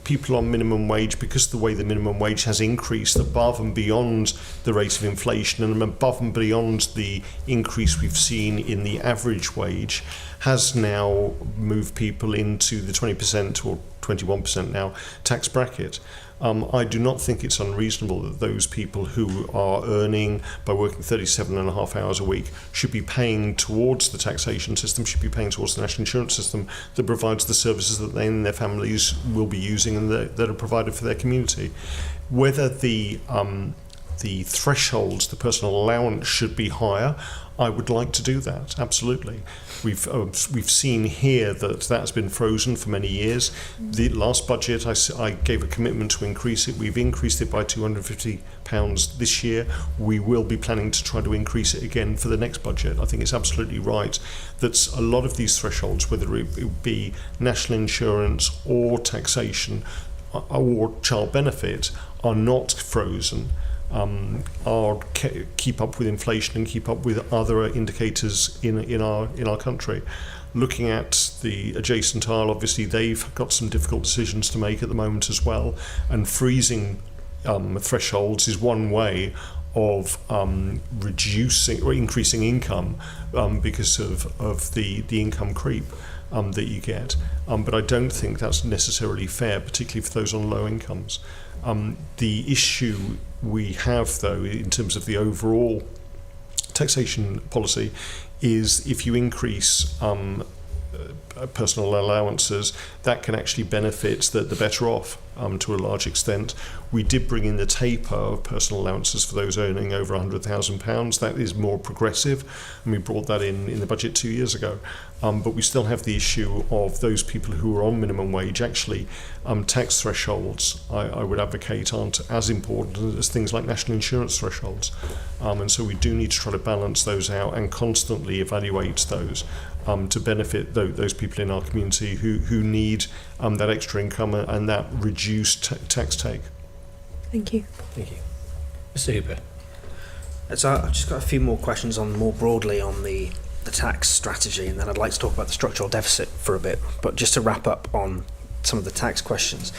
People on minimum wage, because of the way the minimum wage has increased above and beyond the rate of inflation and above and beyond the increase we've seen in the average wage, has now moved people into the 20% or 21% now tax bracket. I do not think it's unreasonable that those people who are earning by working 37.5 hours a week should be paying towards the taxation system, should be paying towards the national insurance system that provides the services that they and their families will be using and that are provided for their community. Whether the thresholds, the personal allowance, should be higher, I would like to do that, absolutely. We've seen here that that's been frozen for many years. The last budget, I gave a commitment to increase it. We've increased it by £250 this year. We will be planning to try to increase it again for the next budget. I think it's absolutely right that a lot of these thresholds, whether it be national insurance or taxation or child benefit, are not frozen. keep up with inflation and keep up with other indicators in our country. Looking at the adjacent isle, obviously they've got some difficult decisions to make at the moment as well, and freezing thresholds is one way of reducing or increasing income because of the income creep that you get. But I don't think that's necessarily fair, particularly for those on low incomes. The issue we have, though, in terms of the overall taxation policy, is if you increase personal allowances, that can actually benefit the better off to a large extent. We did bring in the taper of personal allowances for those earning over £100,000. That is more progressive, and we brought that in the budget 2 years ago. But we still have the issue of those people who are on minimum wage. Actually, tax thresholds, I would advocate, aren't as important as things like national insurance thresholds. And so we do need to try to balance those out and constantly evaluate those to benefit those people in our community who need that extra income and that reduced tax take. Thank you. Thank you. Mr. Hooper. So I've just got a few more questions on more broadly on the tax strategy, and then I'd like to talk about the structural deficit for a bit. But just to wrap up on some of the tax questions.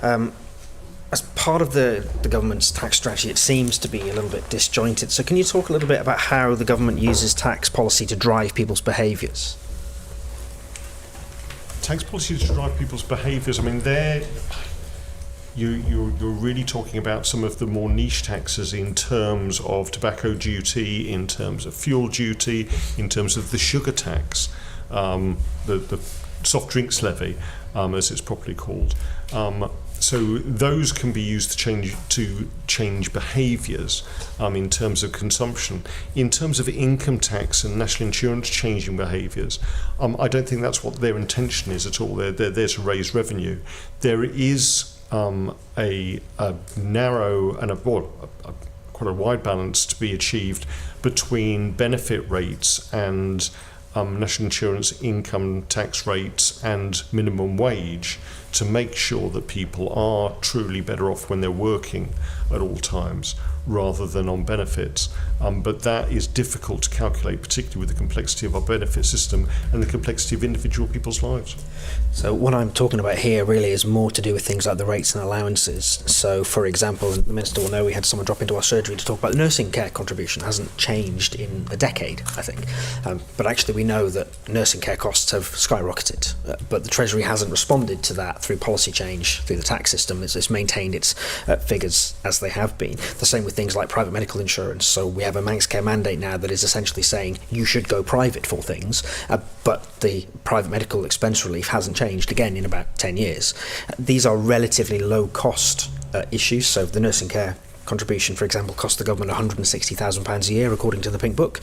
As part of the government's tax strategy, it seems to be a little bit disjointed. So can you talk a little bit about how the government uses tax policy to drive people's behaviours? Tax policy to drive people's behaviours, I mean, you're really talking about some of the more niche taxes in terms of tobacco duty, in terms of fuel duty, in terms of the sugar tax, the soft drinks levy, as it's properly called. So those can be used to change behaviours in terms of consumption. In terms of income tax and national insurance changing behaviours, I don't think that's what their intention is at all. They're there to raise revenue. There is a narrow and quite a wide balance to be achieved between benefit rates and national insurance income tax rates and minimum wage to make sure that people are truly better off when they're working at all times rather than on benefits. But that is difficult to calculate, particularly with the complexity of our benefit system and the complexity of individual people's lives. So what I'm talking about here really is more to do with things like the rates and allowances. So, for example, the Minister will know we had someone drop into our surgery to talk about the nursing care contribution. It hasn't changed in a decade, I think. But actually we know that nursing care costs have skyrocketed. But the Treasury hasn't responded to that through policy change, through the tax system. It's maintained its figures as they have been. The same with things like private medical insurance. So we have a Manx Care mandate now that is essentially saying you should go private for things, but the private medical expense relief hasn't changed again in about 10 years. These are relatively low cost issues. So the nursing care contribution, for example, cost the government £160,000 a year, according to the Pink Book.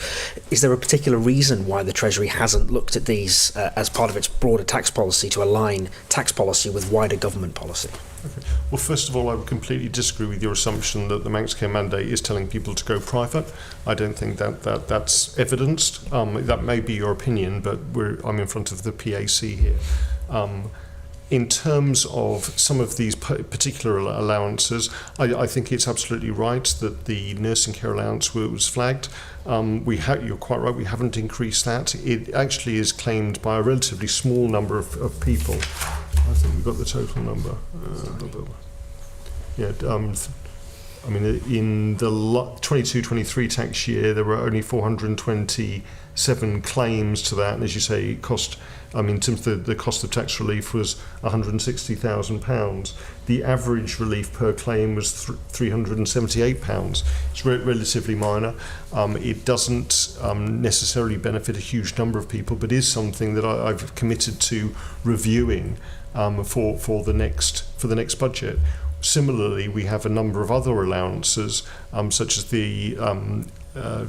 Is there a particular reason why the Treasury hasn't looked at these as part of its broader tax policy to align tax policy with wider government policy? Okay. Well, first of all, I would completely disagree with your assumption that the Manx Care mandate is telling people to go private. I don't think that's evidenced. That may be your opinion, but I'm in front of the PAC here. In terms of some of these particular allowances, I think it's absolutely right that the nursing care allowance was flagged. You're quite right, we haven't increased that. It actually is claimed by a relatively small number of people. I think we've got the total number. I mean, in the 22-23 tax year, there were only 427 claims to that, and as you say, it cost. In terms of the cost of tax relief was £160,000. The average relief per claim was £378. It's relatively minor. It doesn't necessarily benefit a huge number of people, but is something that I've committed to reviewing for the next budget. Similarly, we have a number of other allowances, such as the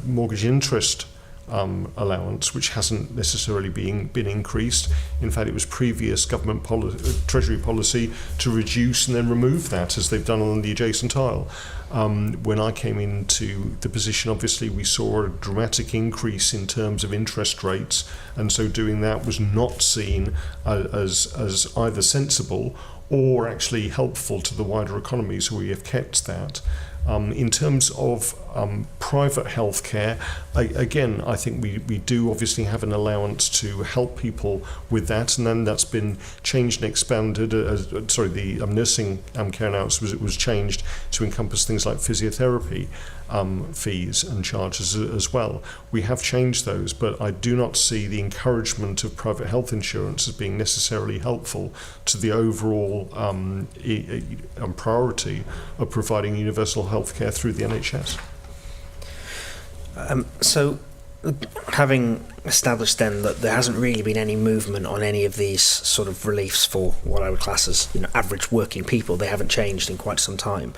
mortgage interest allowance, which hasn't necessarily been increased. In fact, it was previous government Treasury policy to reduce and then remove that, as they've done on the adjacent isle. When I came into the position, obviously we saw a dramatic increase in terms of interest rates, and so doing that was not seen as either sensible or actually helpful to the wider economy, so we have kept that. In terms of private healthcare, again, I think we do obviously have an allowance to help people with that, and then that's been changed and expanded. The nursing care allowance was changed to encompass things like physiotherapy fees and charges as well. We have changed those, but I do not see the encouragement of private health insurance as being necessarily helpful to the overall priority of providing universal health care through the NHS. So, having established then that there hasn't really been any movement on any of these sort of reliefs for what I would class as average working people, they haven't changed in quite some time.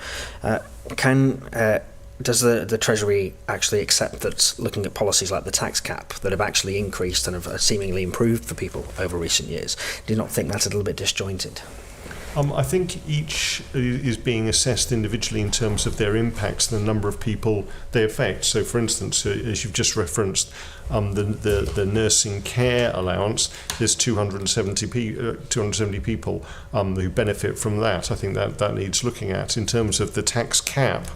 Does the Treasury actually accept that looking at policies like the tax cap that have actually increased and have seemingly improved for people over recent years, do you not think that's a little bit disjointed? I think each is being assessed individually in terms of their impacts and the number of people they affect. So, for instance, as you've just referenced, the nursing care allowance, there's 270 people who benefit from that. I think that needs looking at. In terms of the tax cap,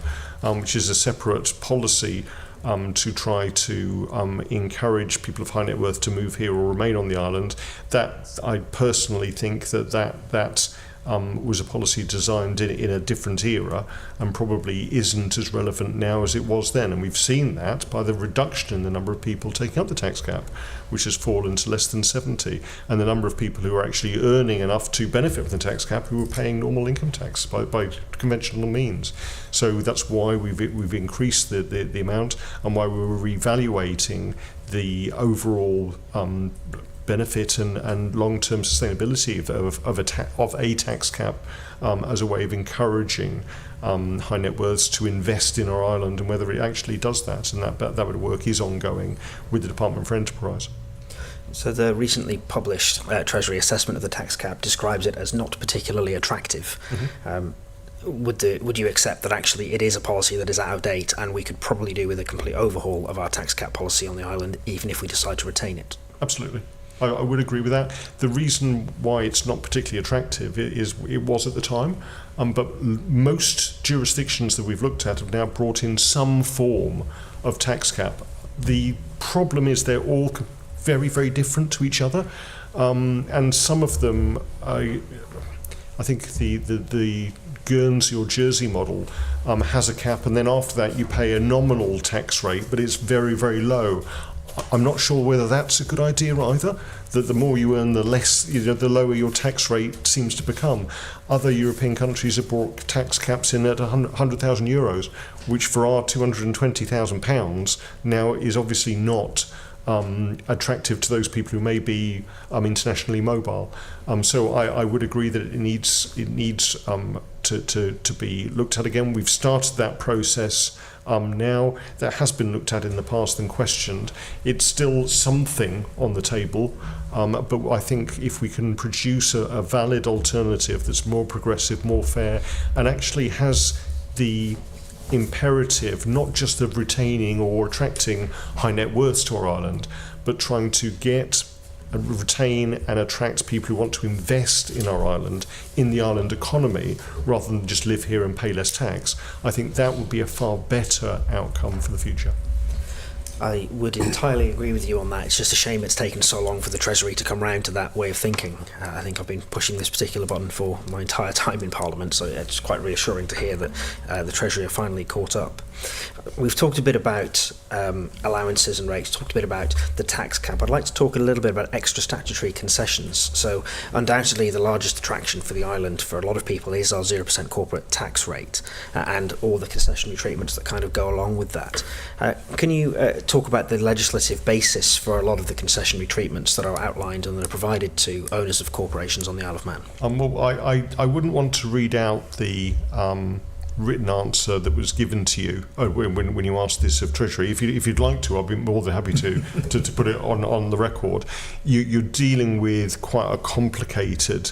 which is a separate policy to try to encourage people of high net worth to move here or remain on the island, that I personally think that was a policy designed in a different era and probably isn't as relevant now as it was then. And we've seen that by the reduction in the number of people taking up the tax cap, which has fallen to less than 70, and the number of people who are actually earning enough to benefit from the tax cap who are paying normal income tax by conventional means. So that's why we've increased the amount, and why we're reevaluating the overall benefit and long-term sustainability of a tax cap as a way of encouraging high net worths to invest in our island, and whether it actually does that. And that work is ongoing with the Department for Enterprise. So the recently published Treasury assessment of the tax cap describes it as not particularly attractive. Mm-hmm. Would you accept that actually it is a policy that is out of date, and we could probably do with a complete overhaul of our tax cap policy on the island, even if we decide to retain it? Absolutely. I would agree with that. The reason why it's not particularly attractive is it was at the time, but most jurisdictions that we've looked at have now brought in some form of tax cap. The problem is they're all very, very different to each other, and some of them, I think the Guernsey or Jersey model has a cap, and then after that you pay a nominal tax rate, but it's very, very low. I'm not sure whether that's a good idea either, that the more you earn, the less, the lower your tax rate seems to become. Other European countries have brought tax caps in at 100,000 euros, which for our £220,000 now is obviously not attractive to those people who may be internationally mobile. So I would agree that it needs to be looked at again. We've started that process now. That has been looked at in the past and questioned. It's still something on the table, but I think if we can produce a valid alternative that's more progressive, more fair, and actually has the imperative not just of retaining or attracting high net worths to our island, but trying to get and retain and attract people who want to invest in our island, in the island economy, rather than just live here and pay less tax. I think that would be a far better outcome for the future. I would entirely agree with you on that. It's just a shame it's taken so long for the Treasury to come round to that way of thinking. I think I've been pushing this particular button for my entire time in Parliament, so it's quite reassuring to hear that the Treasury have finally caught up. We've talked a bit about allowances and rates, talked a bit about the tax cap. I'd like to talk a little bit about extra statutory concessions. So undoubtedly the largest attraction for the island for a lot of people is our 0% corporate tax rate and all the concessionary treatments that kind of go along with that. Can you talk about the legislative basis for a lot of the concessionary treatments that are outlined and that are provided to owners of corporations on the Isle of Man? Well, I wouldn't want to read out the written answer that was given to you when you asked this of Treasury. If you'd like to, I'll be more than happy to put it on the record. You're dealing with quite a complicated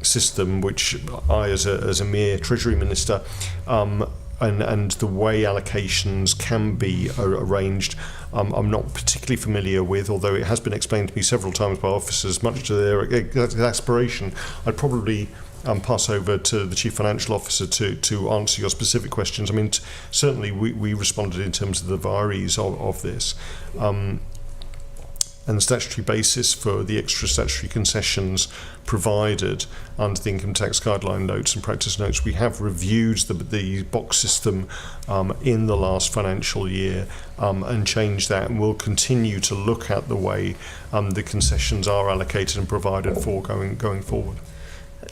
system, which I, as a mere Treasury Minister, and the way allocations can be arranged, I'm not particularly familiar with, although it has been explained to me several times by officers, much to their exasperation. I'd probably pass over to the Chief Financial Officer to answer your specific questions. I mean, certainly we responded in terms of the vires of this. And the statutory basis for the extra statutory concessions provided under the income tax guideline notes and practice notes. We have reviewed the box system in the last financial year and changed that, and we'll continue to look at the way the concessions are allocated and provided for going forward.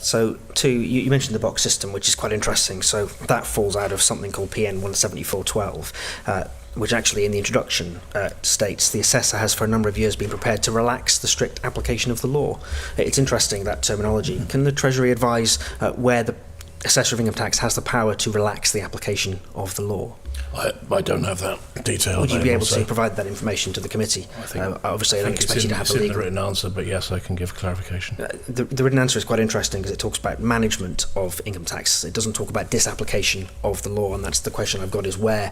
So, you mentioned the box system, which is quite interesting. So that falls out of something called PN 17412. Which actually in the introduction states the assessor has for a number of years been prepared to relax the strict application of the law. It's interesting, that terminology. Can the Treasury advise where the assessor of income tax has the power to relax the application of the law? I don't have that detail. Would you be able to provide that information to the committee? Obviously, I don't expect you to have a legal written answer, but yes, I can give clarification. The written answer is quite interesting because it talks about management of income tax. It doesn't talk about disapplication of the law, and that's the question I've got, is where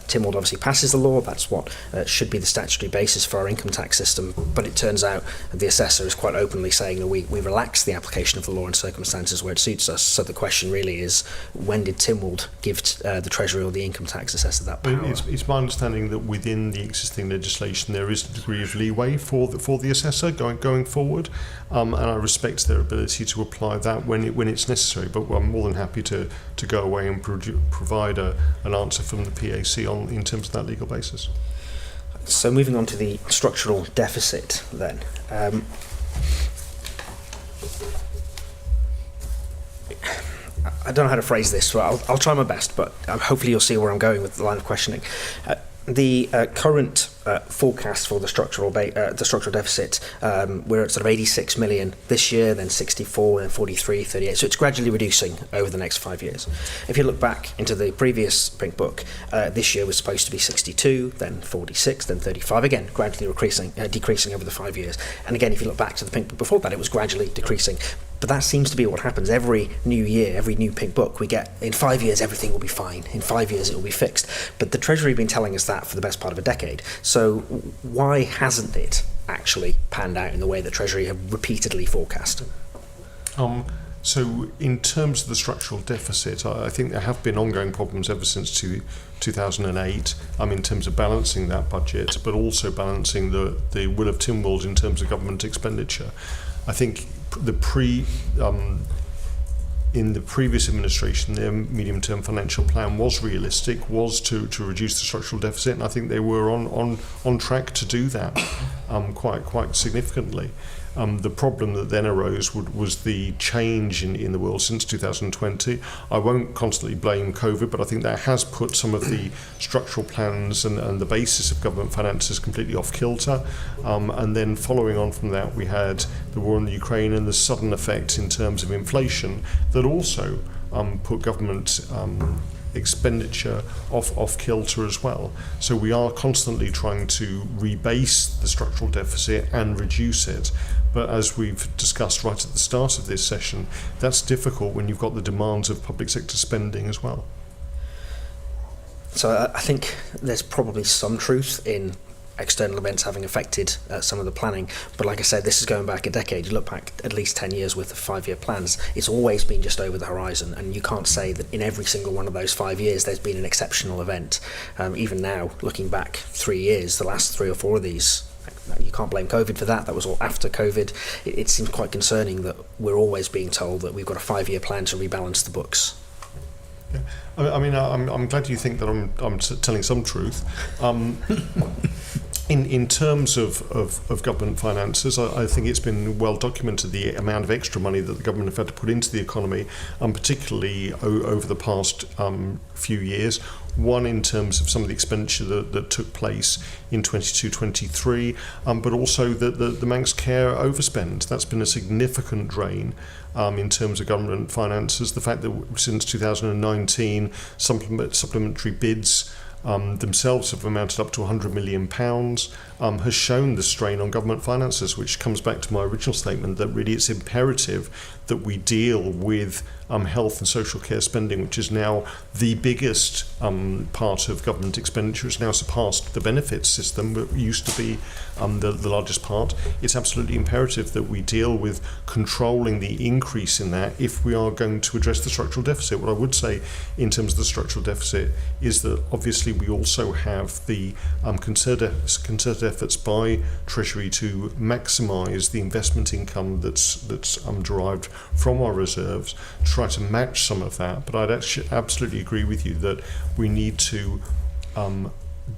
Tynwald obviously passes the law. That's what should be the statutory basis for our income tax system. But it turns out the assessor is quite openly saying that we relax the application of the law in circumstances where it suits us. So the question really is, when did Tynwald give the Treasury or the income tax assessor that power? It's my understanding that within the existing legislation there is a degree of leeway for the assessor going forward, and I respect their ability to apply that when it's necessary. But I'm more than happy to go away and provide an answer from the PAC in terms of that legal basis. So moving on to the structural deficit then. I don't know how to phrase this, so I'll try my best, but hopefully you'll see where I'm going with the line of questioning. The current forecast for the structural deficit, we're at sort of 86 million this year, then 64, then 43, 38. So it's gradually reducing over the next 5 years. If you look back into the previous Pink Book, this year was supposed to be 62, then 46, then 35. Again, gradually decreasing over the 5 years. And again, if you look back to the Pink Book before that, it was gradually decreasing. But that seems to be what happens every new year, every new Pink Book. We get, in 5 years, everything will be fine. In 5 years, it will be fixed. But the Treasury have been telling us that for the best part of a decade. So why hasn't it actually panned out in the way that Treasury have repeatedly forecast? So in terms of the structural deficit, I think there have been ongoing problems ever since 2008 in terms of balancing that budget, but also balancing the will of Tynwald in terms of government expenditure. I think in the previous administration, their medium-term financial plan was realistic, was to reduce the structural deficit, and I think they were on track to do that quite significantly. The problem that then arose was the change in the world since 2020. I won't constantly blame COVID, but I think that has put some of the structural plans and the basis of government finances completely off kilter. And then following on from that, we had the war in the Ukraine and the sudden effect in terms of inflation that also put government expenditure off kilter as well. So we are constantly trying to rebase the structural deficit and reduce it. But as we've discussed right at the start of this session, that's difficult when you've got the demands of public sector spending as well. So I think there's probably some truth in external events having affected some of the planning, but like I said, this is going back a decade. You look back at least 10 years worth of 5-year plans, it's always been just over the horizon, and you can't say that in every single one of those 5 years there's been an exceptional event. Even now, looking back 3 years, the last 3 or 4 of these, you can't blame COVID for that. That was all after COVID. It seems quite concerning that we're always being told that we've got a 5-year plan to rebalance the books. Yeah. I mean, I'm glad you think that I'm telling some truth. In terms of government finances, I think it's been well documented the amount of extra money that the government have had to put into the economy, particularly over the past few years. One, in terms of some of the expenditure that took place in 22-23, but also the Manx Care overspend. That's been a significant drain in terms of government finances. The fact that since 2019, supplementary bids themselves have amounted up to £100 million, has shown the strain on government finances, which comes back to my original statement that really it's imperative that we deal with health and social care spending, which is now the biggest part of government expenditure. It's now surpassed the benefits system, that used to be the largest part. It's absolutely imperative that we deal with controlling the increase in that if we are going to address the structural deficit. What I would say in terms of the structural deficit is that obviously we also have the concerted efforts by Treasury to maximise the investment income that's derived from our reserves, try to match some of that. But I'd actually absolutely agree with you that we need to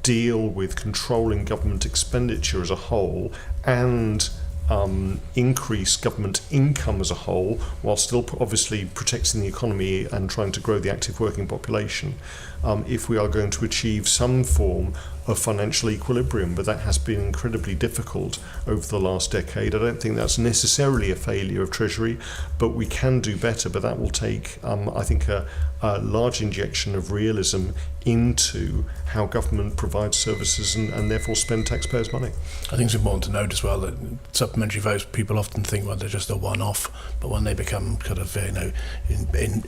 deal with controlling government expenditure as a whole and increase government income as a whole, while still obviously protecting the economy and trying to grow the active working population, if we are going to achieve some form of financial equilibrium. But that has been incredibly difficult over the last decade. I don't think that's necessarily a failure of Treasury, but we can do better. But that will take, I think, a large injection of realism into how government provides services and therefore spend taxpayers' money. I think it's important to note as well that supplementary votes, people often think, well, they're just a one-off, but when they become kind of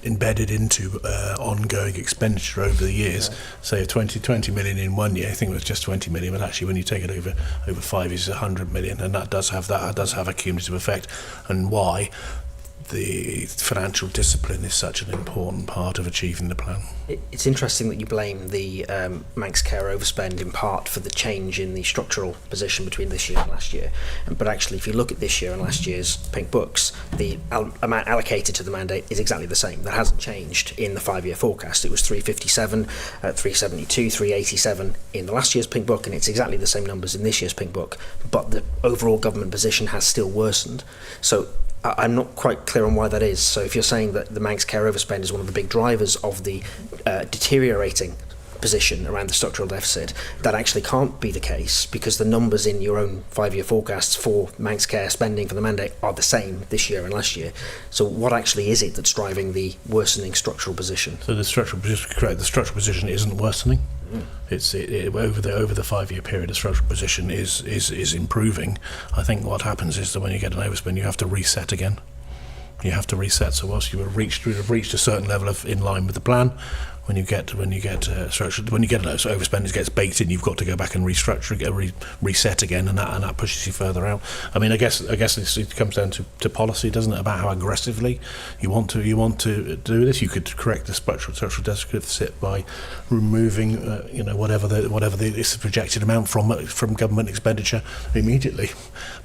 embedded into ongoing expenditure over the years, say 20 million in 1 year, I think it was just 20 million, but actually when you take it over 5 years, it's 100 million, and that does have a cumulative effect. And why the financial discipline is such an important part of achieving the plan. It's interesting that you blame the Manx Care overspend in part for the change in the structural position between this year and last year. But actually, if you look at this year and last year's pink books, the amount allocated to the mandate is exactly the same. That hasn't changed in the 5-year forecast. It was 357, 372, 387 in the last year's pink book, and it's exactly the same numbers in this year's pink book. But the overall government position has still worsened. So I'm not quite clear on why that is. So if you're saying that the Manx Care overspend is one of the big drivers of the deteriorating position around the structural deficit, that actually can't be the case, because the numbers in your own 5-year forecasts for Manx Care spending for the mandate are the same this year and last year. So what actually is it that's driving the worsening structural position? So the structural position, correct, the structural position isn't worsening. It's over the 5-year period, the structural position is improving. I think what happens is that when you get an overspend, you have to reset again. You have to reset. So whilst you have reached a certain level of in line with the plan, when you get an overspend, it gets baked in. You've got to go back and restructure, reset again, and that pushes you further out. I mean, I guess it comes down to policy, doesn't it? About how aggressively you want to do this. You could correct the structural deficit by removing, whatever the projected amount from government expenditure immediately,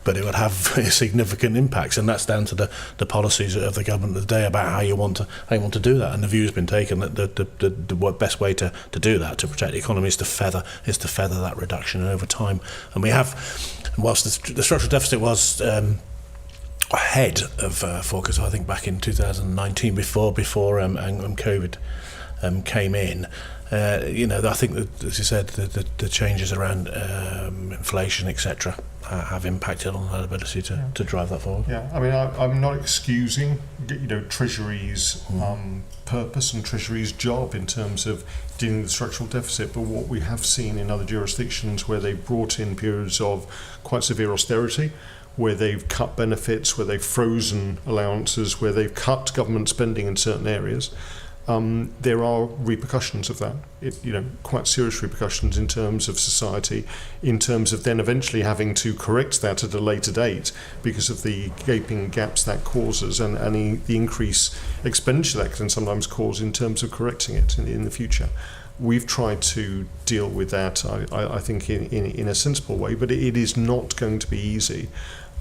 but it would have significant impacts, and that's down to the policies of the government of the day about how you want to do that. And the view has been taken that the best way to do that, to protect the economy, is to feather that reduction over time. And we have, whilst the structural deficit was ahead of forecast, I think back in 2019, before COVID came in. I think that, as you said, the changes around inflation, etc., have impacted on our ability to drive that forward. Yeah, I mean, I'm not excusing, Treasury's purpose and Treasury's job in terms of dealing with the structural deficit, but what we have seen in other jurisdictions where they've brought in periods of quite severe austerity, where they've cut benefits, where they've frozen allowances, where they've cut government spending in certain areas, there are repercussions of that, quite serious repercussions in terms of society, in terms of then eventually having to correct that at a later date because of the gaping gaps that causes and the increased expenditure that can sometimes cause in terms of correcting it in the future. We've tried to deal with that, I think, in a sensible way, but it is not going to be easy.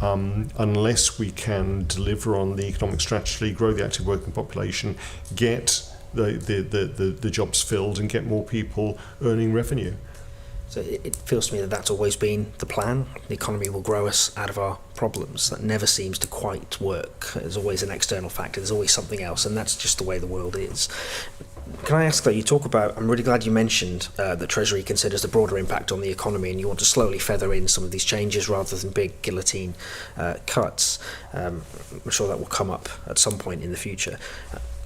Unless we can deliver on the economic strategy, grow the active working population, get the jobs filled, and get more people earning revenue. So it feels to me that that's always been the plan. The economy will grow us out of our problems. That never seems to quite work. There's always an external factor. There's always something else, and that's just the way the world is. Can I ask that you talk about, I'm really glad you mentioned that Treasury considers the broader impact on the economy, and you want to slowly feather in some of these changes rather than big guillotine cuts. I'm sure that will come up at some point in the future.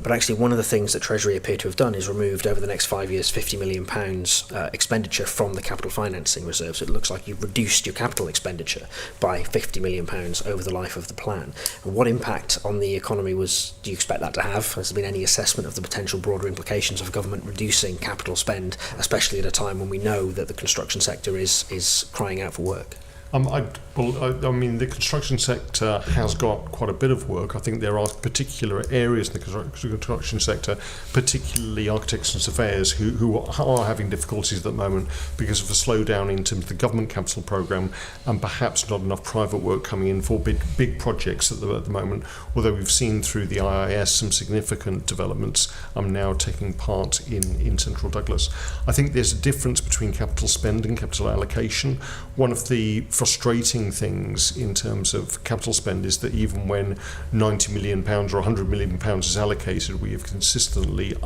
But actually, one of the things that Treasury appear to have done is removed over the next 5 years £50 million expenditure from the capital financing reserve. So it looks like you've reduced your capital expenditure by £50 million over the life of the plan. And what impact on the economy do you expect that to have? Has there been any assessment of the potential broader implications of government reducing capital spend, especially at a time when we know that the construction sector is crying out for work? I mean, the construction sector has got quite a bit of work. I think there are particular areas in the construction sector, particularly architects and surveyors, who are having difficulties at the moment because of a slowdown in terms of the government capital programme and perhaps not enough private work coming in for big projects at the moment, although we've seen through the IIS some significant developments now taking part in Central Douglas. I think there's a difference between capital spend and capital allocation. One of the frustrating things in terms of capital spend is that even when £90 million or £100 million is allocated, we have consistently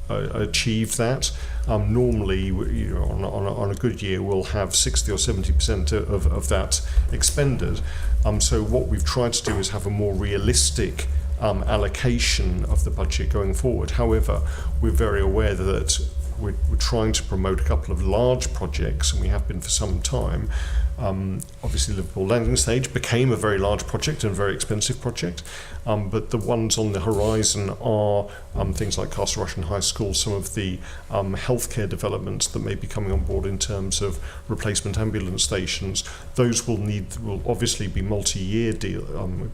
achieved that. Normally, on a good year, we'll have 60 or 70% of that expended. So what we've tried to do is have a more realistic allocation of the budget going forward. However, we're very aware that we're trying to promote a couple of large projects, and we have been for some time. Obviously, Liverpool Landing Stage became a very large project and a very expensive project, but the ones on the horizon are things like Castle Rushen High School, some of the healthcare developments that may be coming on board in terms of replacement ambulance stations. Those will obviously be multi-year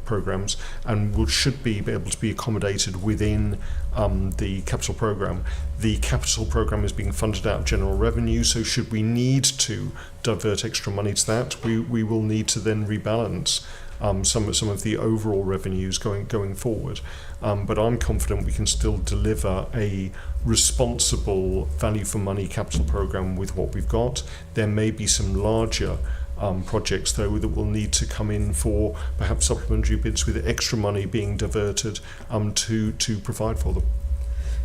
programmes and should be able to be accommodated within the capital programme. The capital programme is being funded out of general revenue, so should we need to divert extra money to that, we will need to then rebalance some of the overall revenues going forward. But I'm confident we can still deliver a responsible value for money capital programme with what we've got. There may be some larger projects, though, that will need to come in for perhaps supplementary bids with extra money being diverted to provide for them.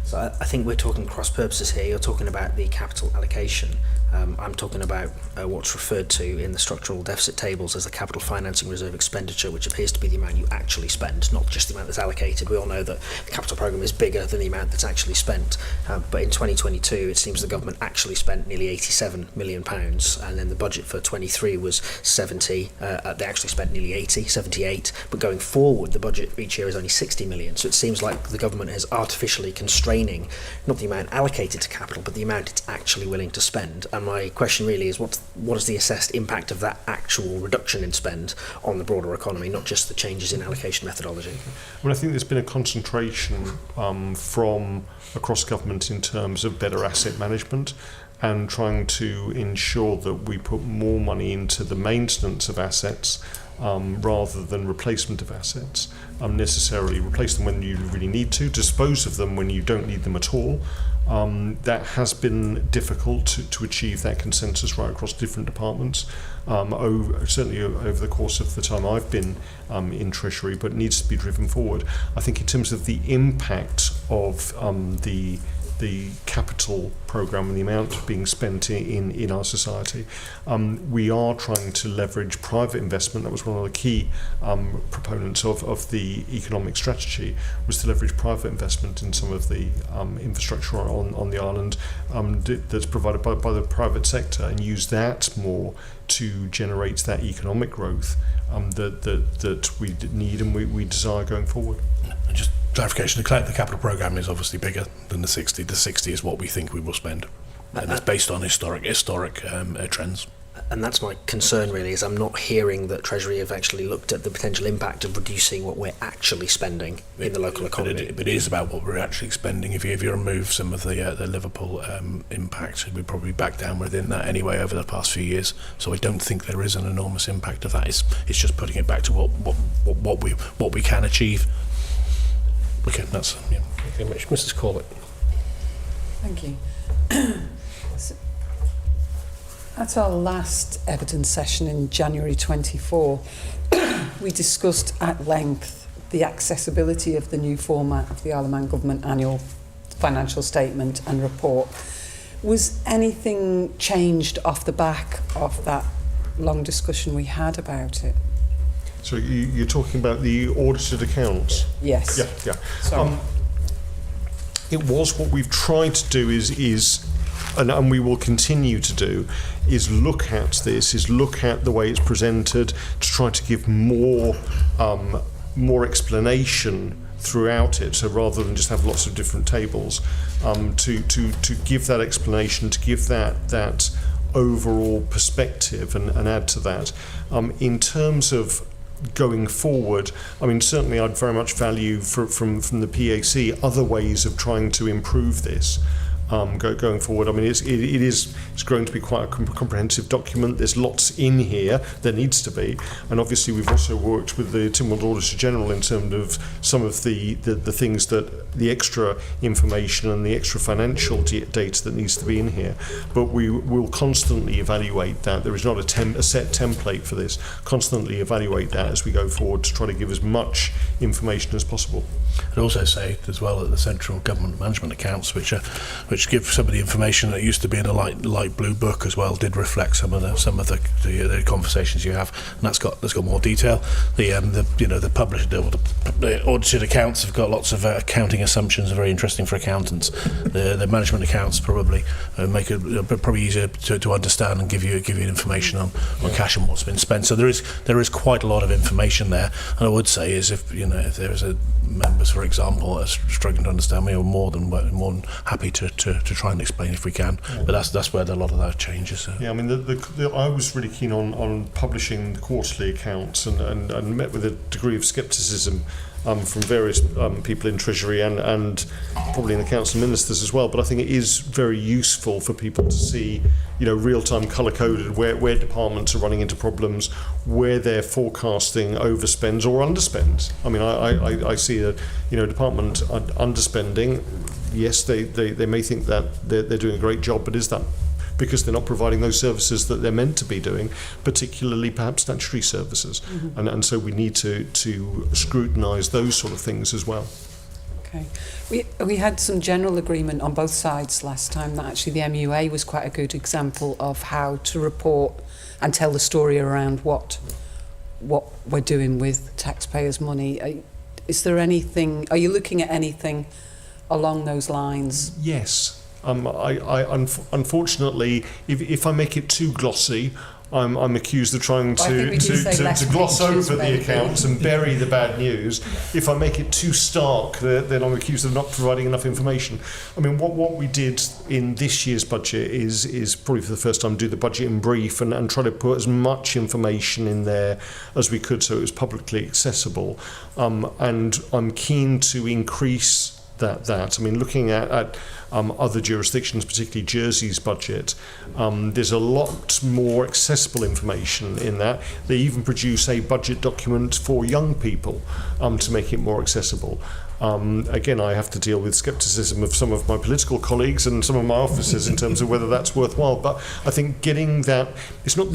So I think we're talking cross purposes here. You're talking about the capital allocation. I'm talking about what's referred to in the structural deficit tables as the capital financing reserve expenditure, which appears to be the amount you actually spend, not just the amount that's allocated. We all know that the capital programme is bigger than the amount that's actually spent. But in 2022, it seems the government actually spent nearly £87 million, and then the budget for 23 was 70. They actually spent nearly 78. But going forward, the budget each year is only 60 million. So it seems like the government is artificially constraining not the amount allocated to capital, but the amount it's actually willing to spend. And my question really is, what is the assessed impact of that actual reduction in spend on the broader economy, not just the changes in allocation methodology? Well, I think there's been a concentration from across government in terms of better asset management and trying to ensure that we put more money into the maintenance of assets rather than replacement of assets. Necessarily replace them when you really need to, dispose of them when you don't need them at all. That has been difficult to achieve that consensus right across different departments, certainly over the course of the time I've been in Treasury, but needs to be driven forward. I think in terms of the impact of the capital programme and the amount being spent in our society, we are trying to leverage private investment. That was one of the key proponents of the economic strategy, was to leverage private investment in some of the infrastructure on the island that's provided by the private sector, and use that more to generate that economic growth that we need and we desire going forward. Just clarification, the capital programme is obviously bigger than the 60. The 60 is what we think we will spend, and it's based on historic trends. And that's my concern really, is I'm not hearing that Treasury have actually looked at the potential impact of reducing what we're actually spending in the local economy. But it is about what we're actually spending. If you remove some of the Liverpool impact, we're probably back down within that anyway over the past few years. So I don't think there is an enormous impact of that. It's just putting it back to what we can achieve. Okay, that's yeah. Thank you very much. Mrs. Corbett. Thank you. So, at our last evidence session in January 24, we discussed at length the accessibility of the new format of the Isle of Man Government Annual Financial Statement and Report. Was anything changed off the back of that long discussion we had about it? So you're talking about the audited accounts? Yes. Yeah. Sorry. It was what we've tried to do and we will continue to do, is look at this, is look at the way it's presented, to try to give more explanation throughout it. So rather than just have lots of different tables, to give that explanation, to give that overall perspective and add to that. In terms of going forward, I mean, certainly I'd very much value from the PAC other ways of trying to improve this. Going forward, I mean, it's growing to be quite a comprehensive document. There's lots in here. There needs to be, and obviously we've also worked with the Tynwald Auditor General in terms of some of the things that the extra information and the extra financial data that needs to be in here. But we will constantly evaluate that. There is not a set template for this. Constantly evaluate that as we go forward to try to give as much information as possible. I'd also say as well that the central government management accounts, which give some of the information that used to be in a light blue book as well, did reflect some of the conversations you have, and that's got more detail. The published the audited accounts have got lots of accounting assumptions, are very interesting for accountants. The management accounts probably make it probably easier to understand and give you information on cash and what's been spent. So there is quite a lot of information there, and I would say is if there is a members, for example, are struggling to understand, we are more than happy to try and explain if we can. Yeah. But that's where a lot of that changes. Yeah, I mean, I was really keen on publishing the quarterly accounts and met with a degree of scepticism from various people in Treasury and probably in the Council of Ministers as well. But I think it is very useful for people to see, real-time colour-coded where departments are running into problems, where they're forecasting overspends or underspends. I mean, I see a department underspending. Yes, they may think that they're doing a great job, but is that because they're not providing those services that they're meant to be doing, particularly perhaps statutory services? Mm-hmm. And so we need to scrutinise those sort of things as well. Okay. We had some general agreement on both sides last time that actually the MUA was quite a good example of how to report and tell the story around what we're doing with taxpayers' money. Is there anything, are you looking at anything along those lines? Yes. Unfortunately, if I make it too glossy, I'm accused of trying to gloss over the accounts and bury the bad news. If I make it too stark, then I'm accused of not providing enough information. I mean, what we did in this year's budget is probably for the first time do the budget in brief and try to put as much information in there as we could so it was publicly accessible. And I'm keen to increase that. I mean, looking at other jurisdictions, particularly Jersey's budget, there's a lot more accessible information in that. They even produce a budget document for young people to make it more accessible. Again, I have to deal with scepticism of some of my political colleagues and some of my officers in terms of whether that's worthwhile. But I think getting that, it's not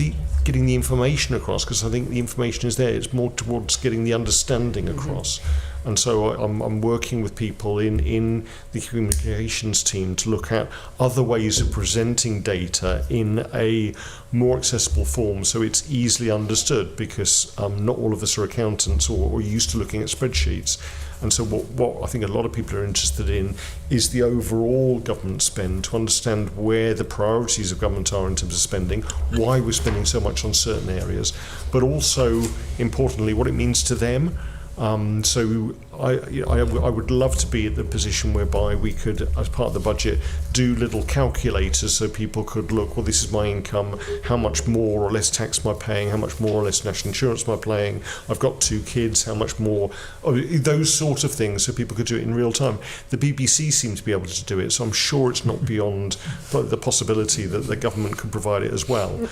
getting the information across, because I think the information is there. It's more towards getting the understanding across. And so I'm working with people in the communications team to look at other ways of presenting data in a more accessible form so it's easily understood, because not all of us are accountants or used to looking at spreadsheets. And so what I think a lot of people are interested in is the overall government spend, to understand where the priorities of government are in terms of spending, why we're spending so much on certain areas, but also, importantly, what it means to them. So I would love to be at the position whereby we could, as part of the budget, do little calculators so people could look, well, this is my income, how much more or less tax am I paying, how much more or less national insurance am I paying, I've got 2 kids, how much more, those sort of things, so people could do it in real time. The BBC seem to be able to do it, so I'm sure it's not beyond the possibility that the government could provide it as well.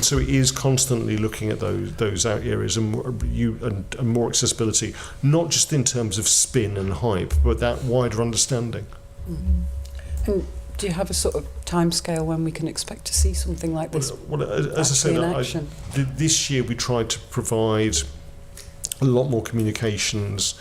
So it is constantly looking at those areas and more accessibility, not just in terms of spin and hype, but that wider understanding. Mm-hmm. And do you have a sort of timescale when we can expect to see something like this? Well, as I said, in action? This year we tried to provide a lot more communications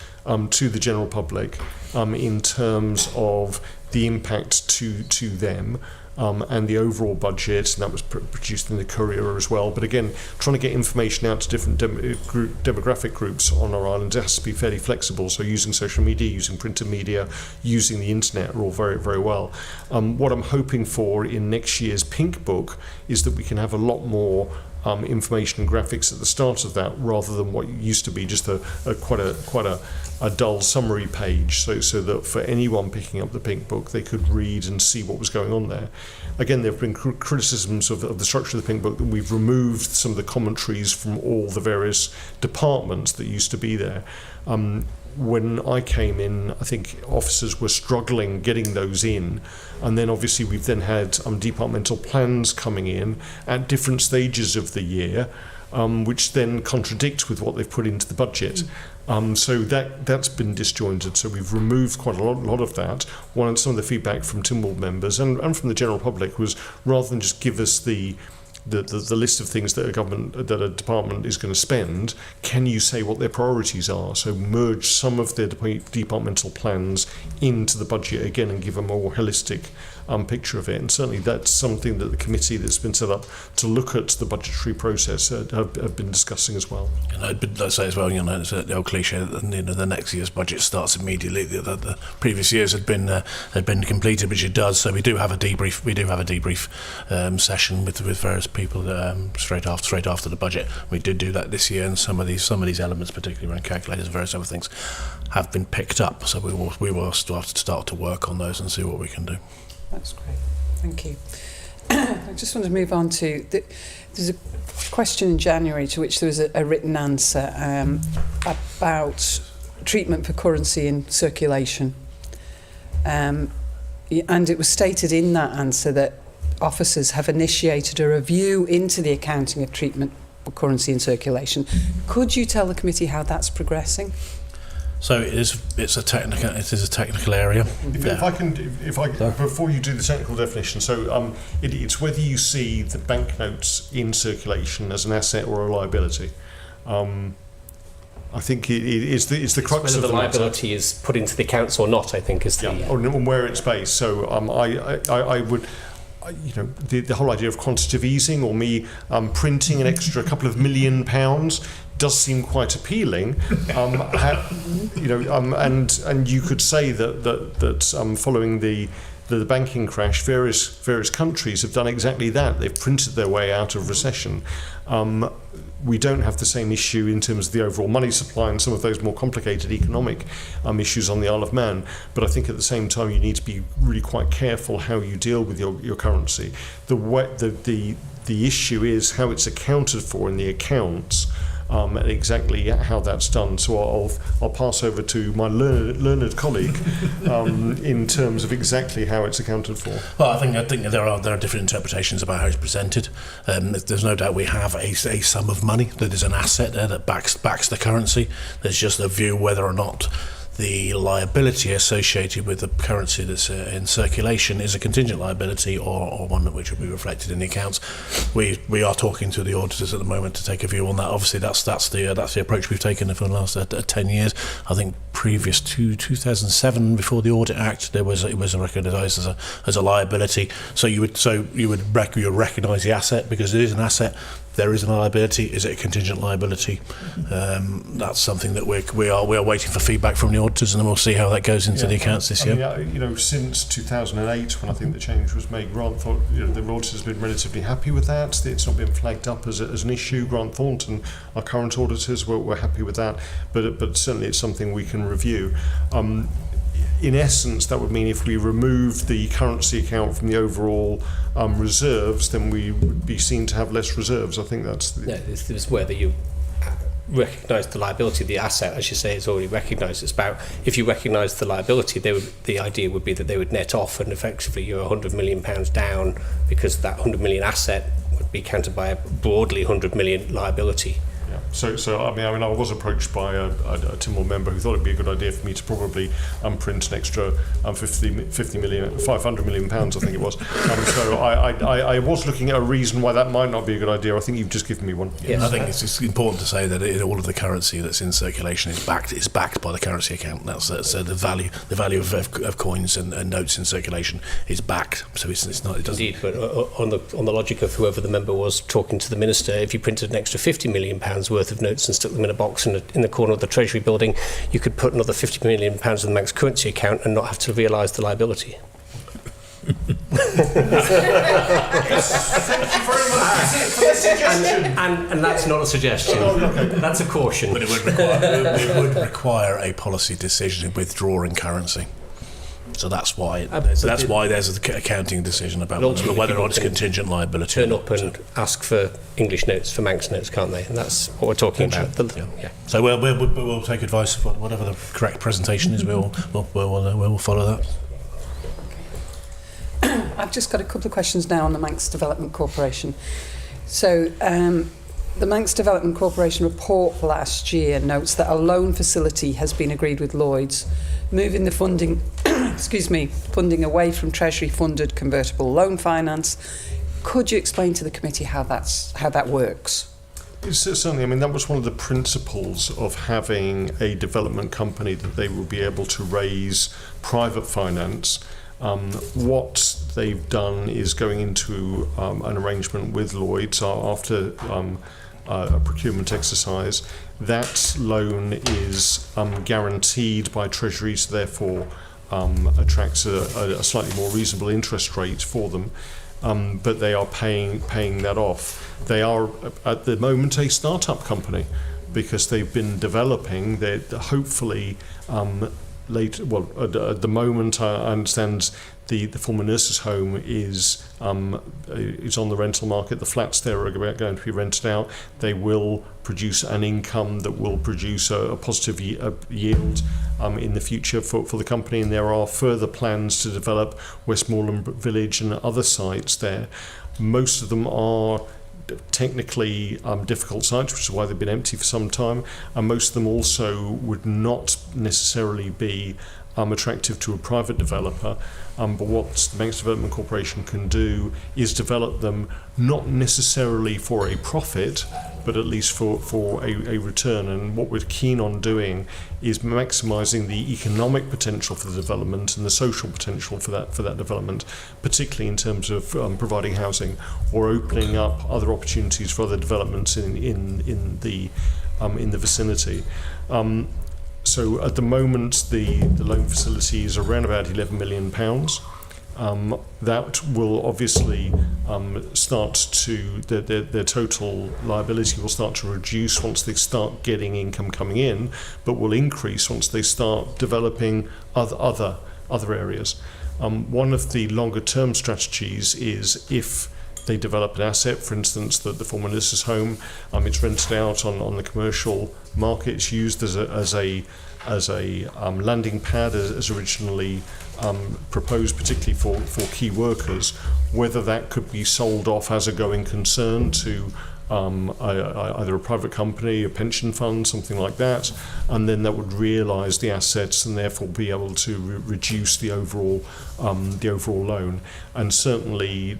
to the general public in terms of the impact to them. And the overall budget, and that was produced in the Courier as well. But again, trying to get information out to different demographic groups on our island has to be fairly flexible. So using social media, using printed media, using the internet are all very, very well. What I'm hoping for in next year's Pink Book is that we can have a lot more information and graphics at the start of that, rather than what used to be just quite a dull summary page, so that for anyone picking up the Pink Book, they could read and see what was going on there. Again, there have been criticisms of the structure of the Pink Book, that we've removed some of the commentaries from all the various departments that used to be there. When I came in, I think officers were struggling getting those in, and then obviously we've then had departmental plans coming in at different stages of the year, which then contradict with what they've put into the budget. So that's been disjointed. So we've removed quite a lot of that. Some of the feedback from Tynwald members and from the general public was, rather than just give us the list of things that a department is going to spend, can you say what their priorities are? So merge some of their departmental plans into the budget again and give a more holistic picture of it. And certainly that's something that the committee that's been set up to look at the budgetary process have been discussing as well. And I'd say as well, it's the old cliche that the next year's budget starts immediately. The previous years had been completed, which it does. So we do have a debrief. We do have a debrief session with various people straight after the budget. We did do that this year, and some of these elements, particularly around calculators and various other things, have been picked up. So we will start to work on those and see what we can do. That's great. Thank you. I just want to move on to there's a question in January to which there was a written answer about treatment for currency in circulation. And it was stated in that answer that officers have initiated a review into the accounting of treatment for currency in circulation. Could you tell the committee how that's progressing? So it is a technical area. If I can, before you do the technical definition, so it's whether you see the banknotes in circulation as an asset or a liability. I think it's the crux whether of the liability is put into the accounts or not. I think is the and where it's based. So I would. The whole idea of quantitative easing, or me printing an extra couple of £1 million, does seem quite appealing. And you could say that following the banking crash, various countries have done exactly that. They've printed their way out of recession. We don't have the same issue in terms of the overall money supply and some of those more complicated economic issues on the Isle of Man. But I think at the same time you need to be really quite careful how you deal with your currency. The issue is how it's accounted for in the accounts. And exactly how that's done. So I'll pass over to my learned colleague in terms of exactly how it's accounted for. Well, I think there are different interpretations about how it's presented. There's no doubt we have a sum of money that is an asset there that backs the currency. There's just a view whether or not the liability associated with the currency that's in circulation is a contingent liability or one which will be reflected in the accounts. We are talking to the auditors at the moment to take a view on that. Obviously, that's the approach we've taken for the last 10 years. I think previous to 2007, before the Audit Act, it was recognised as a liability. So you would recognise the asset because it is an asset. There is a liability. Is it a contingent liability? That's something that we are waiting for feedback from the auditors, and then we'll see how that goes into the accounts this year. Since 2008, when I think the change was made, Grant thought the auditors have been relatively happy with that. It's not been flagged up as an issue. Grant Thornton, our current auditors, were happy with that. But certainly it's something we can review. In essence, that would mean if we remove the currency account from the overall reserves, then we would be seen to have less reserves. I think that's... This is whether you recognise the liability, the asset, as you say, is already recognised. It's about, if you recognise the liability, the idea would be that they would net off, and effectively you're £100 million down because that 100 million asset would be counted by a broadly 100 million liability. So I was approached by a Tynwald member who thought it'd be a good idea for me to probably print an extra 500 million pounds, I think it was. So I was looking at a reason why that might not be a good idea. I think you've just given me one. Yes. I think it's important to say that all of the currency that's in circulation is backed by the currency account. So the value of coins and notes in circulation is backed. So it's not. It doesn't. Indeed, but on the logic of whoever the member was talking to the minister, if you printed an extra £50 million worth of notes and stuck them in a box in the corner of the Treasury building, you could put another £50 million in the bank's currency account and not have to realise the liability. Thank you very much for the suggestion. And that's not a suggestion. That's a caution. But it would require a policy decision to withdrawing currency. So that's why there's an accounting decision about whether or not it's contingent liability. Turn up and ask for English notes, for Manx notes, can't they? And that's what we're talking about. Yeah. So we'll take advice of whatever the correct presentation is. We'll follow that. I've just got a couple of questions now on the Manx Development Corporation. So the Manx Development Corporation report last year notes that a loan facility has been agreed with Lloyds, moving the funding funding away from Treasury funded convertible loan finance. Could you explain to the committee how that works? Certainly, I mean, that was one of the principles of having a development company, that they would be able to raise private finance. What they've done is going into an arrangement with Lloyds after a procurement exercise. That loan is guaranteed by Treasury, so therefore attracts a slightly more reasonable interest rate for them. But they are paying that off. They are at the moment a startup company because they've been developing. They're hopefully at the moment I understand the former nurses' home is on the rental market. The flats there are going to be rented out. They will produce an income that will produce a positive yield in the future for the company, and there are further plans to develop Westmoreland Village and other sites there. Most of them are technically difficult sites, which is why they've been empty for some time, and most of them also would not necessarily be attractive to a private developer, but what the Manx Development Corporation can do is develop them not necessarily for a profit, but at least for a return. And what we're keen on doing is maximising the economic potential for the development and the social potential for that development, particularly in terms of providing housing or opening up other opportunities for other developments in the vicinity. So at the moment, the loan facility is around about £11 million. That will obviously start to, their total liability will start to reduce once they start getting income coming in, but will increase once they start developing other areas. One of the longer term strategies is if they develop an asset, for instance, the former nurses' home, it's rented out on the commercial market. It's used as a landing pad as originally proposed, particularly for key workers. Whether that could be sold off as a going concern to either a private company, a pension fund, something like that, and then that would realise the assets and therefore be able to reduce the overall loan. And certainly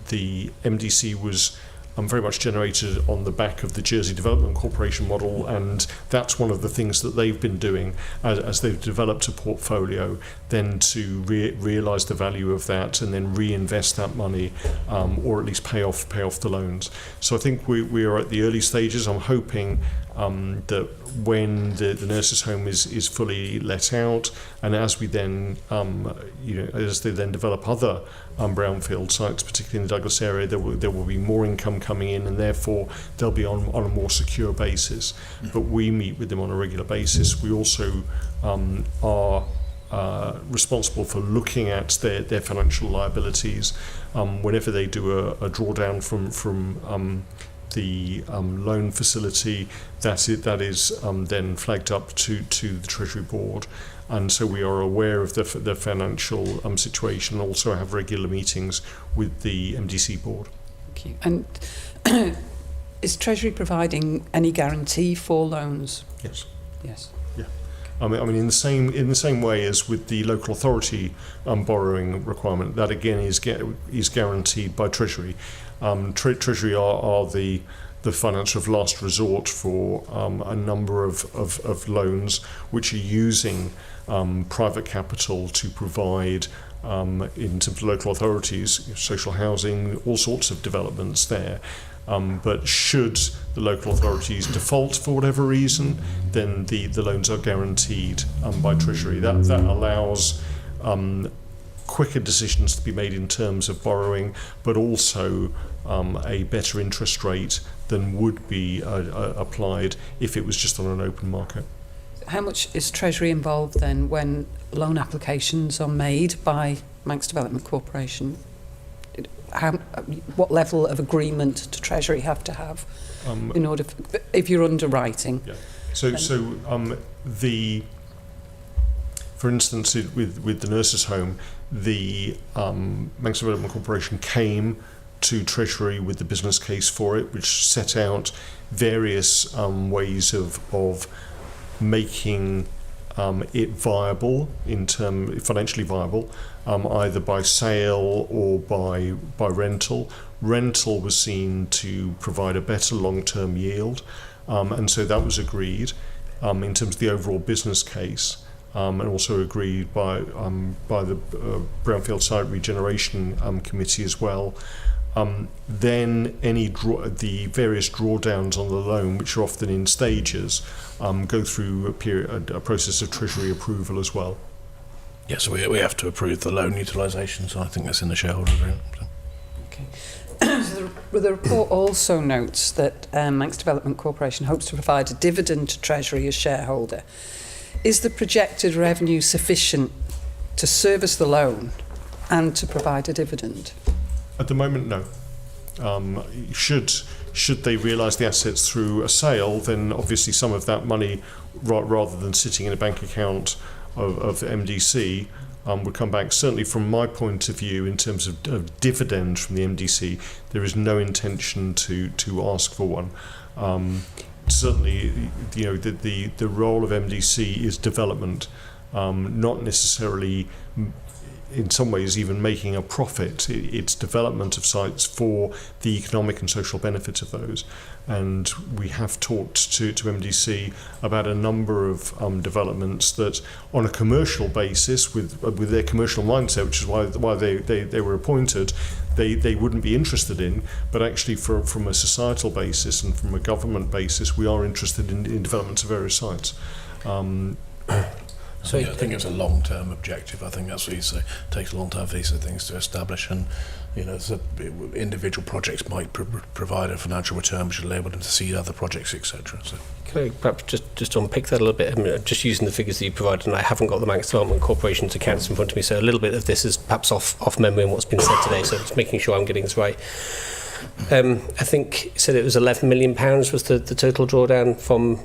the MDC was very much generated on the back of the Jersey Development Corporation model, and that's one of the things that they've been doing as they've developed a portfolio, then to realise the value of that and then reinvest that money, or at least pay off the loans. So I think we are at the early stages. I'm hoping that when the nurses' home is fully let out, and as we then as they then develop other brownfield sites, particularly in the Douglas area, there will be more income coming in, and therefore they'll be on a more secure basis. But we meet with them on a regular basis. We also are responsible for looking at their financial liabilities whenever they do a drawdown from the loan facility. That is then flagged up to the Treasury Board, and so we are aware of the financial situation, and also have regular meetings with the MDC Board. Thank you. And Is Treasury providing any guarantee for loans? Yes. Yes. I mean, in the same way as with the local authority borrowing requirement, that again is guaranteed by Treasury. Treasury are the financier of last resort for a number of loans which are using private capital to provide, in terms of local authorities, social housing, all sorts of developments there. But should the local authorities default for whatever reason, then the loans are guaranteed by Treasury. That allows quicker decisions to be made in terms of borrowing, but also a better interest rate than would be applied if it was just on an open market. How much is Treasury involved then when loan applications are made by Manx Development Corporation? What level of agreement does Treasury have to have in order, if you're underwriting? Yeah. For instance, with the nurses' home, the Manx Development Corporation came to Treasury with the business case for it, which set out various ways of making it viable, financially viable, either by sale or by rental. Rental was seen to provide a better long-term yield, and so that was agreed in terms of the overall business case, and also agreed by the Brownfield Site Regeneration Committee as well. Then the various drawdowns on the loan, which are often in stages, go through a process of Treasury approval as well. Yes, we have to approve the loan utilisation, so I think that's in the shareholder agreement. So. Okay. So the report also notes that Manx Development Corporation hopes to provide a dividend to Treasury as shareholder. Is the projected revenue sufficient to service the loan and to provide a dividend? At the moment, no. Should they realise the assets through a sale, then obviously some of that money, rather than sitting in a bank account of MDC, would come back. Certainly from my point of view, in terms of dividend from the MDC, there is no intention to ask for one. Certainly, the role of MDC is development, not necessarily in some ways even making a profit. It's development of sites for the economic and social benefits of those. And we have talked to MDC about a number of developments that on a commercial basis, with their commercial mindset, which is why they were appointed, they wouldn't be interested in, but actually from a societal basis and from a government basis, we are interested in developments of various sites. So I think it's a long-term objective. I think that's what you say. It takes a long time for these things to establish, and individual projects might provide a financial return, which will enable them to seed other projects, etc. So, can I perhaps just unpick that a little bit? I mean, just using the figures that you provided, and I haven't got the Manx Development Corporation's accounts in front of me, so a little bit of this is perhaps off memory and what's been said today. So just making sure I'm getting this right. I think you said it was £11 million was the total drawdown from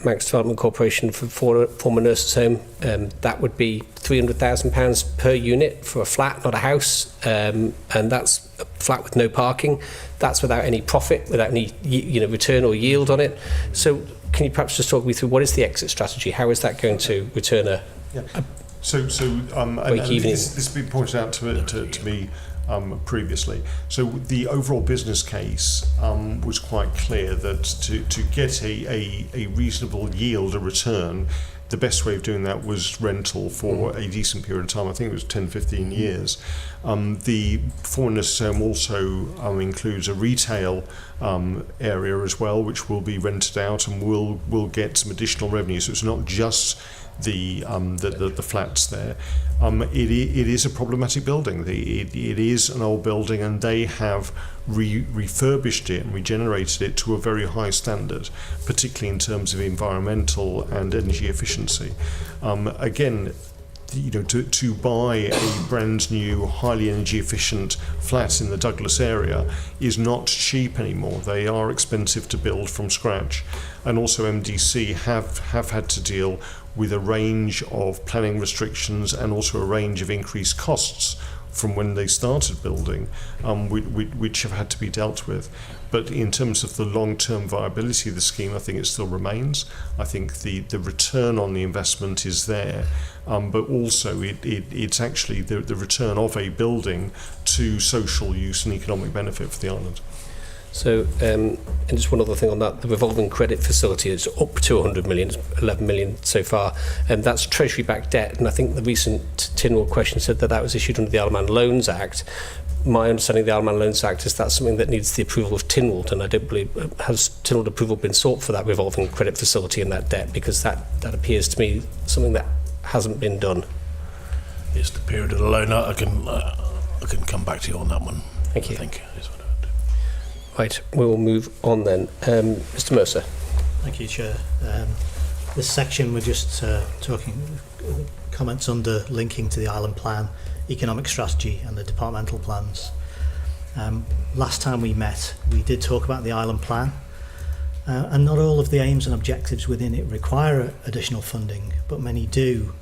Manx Development Corporation for former nurses' home. That would be £300,000 per unit for a flat, not a house, and that's a flat with no parking. That's without any profit, without any return or yield on it. So can you perhaps just talk me through what is the exit strategy? How is that going to return a break even? This has been pointed out to me previously. So the overall business case was quite clear that to get a reasonable yield, a return, the best way of doing that was rental for a decent period of time. I think it was 10-15 years. The former nurses' home also includes a retail area as well, which will be rented out and will get some additional revenue. So it's not just the flats there. It is a problematic building. It is an old building, and they have refurbished it and regenerated it to a very high standard, particularly in terms of environmental and energy efficiency. Again, to buy a brand new, highly energy efficient flat in the Douglas area is not cheap anymore. They are expensive to build from scratch, and also MDC have had to deal with a range of planning restrictions and also a range of increased costs from when they started building, which have had to be dealt with. But in terms of the long-term viability of the scheme, I think it still remains. I think the return on the investment is there, but also it's actually the return of a building to social use and economic benefit for the island. So, and just one other thing on that, the revolving credit facility is up to 100 million, 11 million so far, and that's Treasury-backed debt, and I think the recent Tynwald question said that was issued under the Isle of Man Loans Act. My understanding of the Isle of Man Loans Act is that's something that needs the approval of Tynwald, and I don't believe, has Tynwald approval been sought for that revolving credit facility and that debt, because that appears to me something that hasn't been done. It's the period of the loan. I can come back to you on that one. Thank you. I think. Right, we will move on then. Mr. Mercer. Thank you, Chair. This section, we're just talking comments under linking to the island plan, economic strategy and the departmental plans. Last time we met, we did talk about the island plan, and not all of the aims and objectives within it require additional funding, but many do.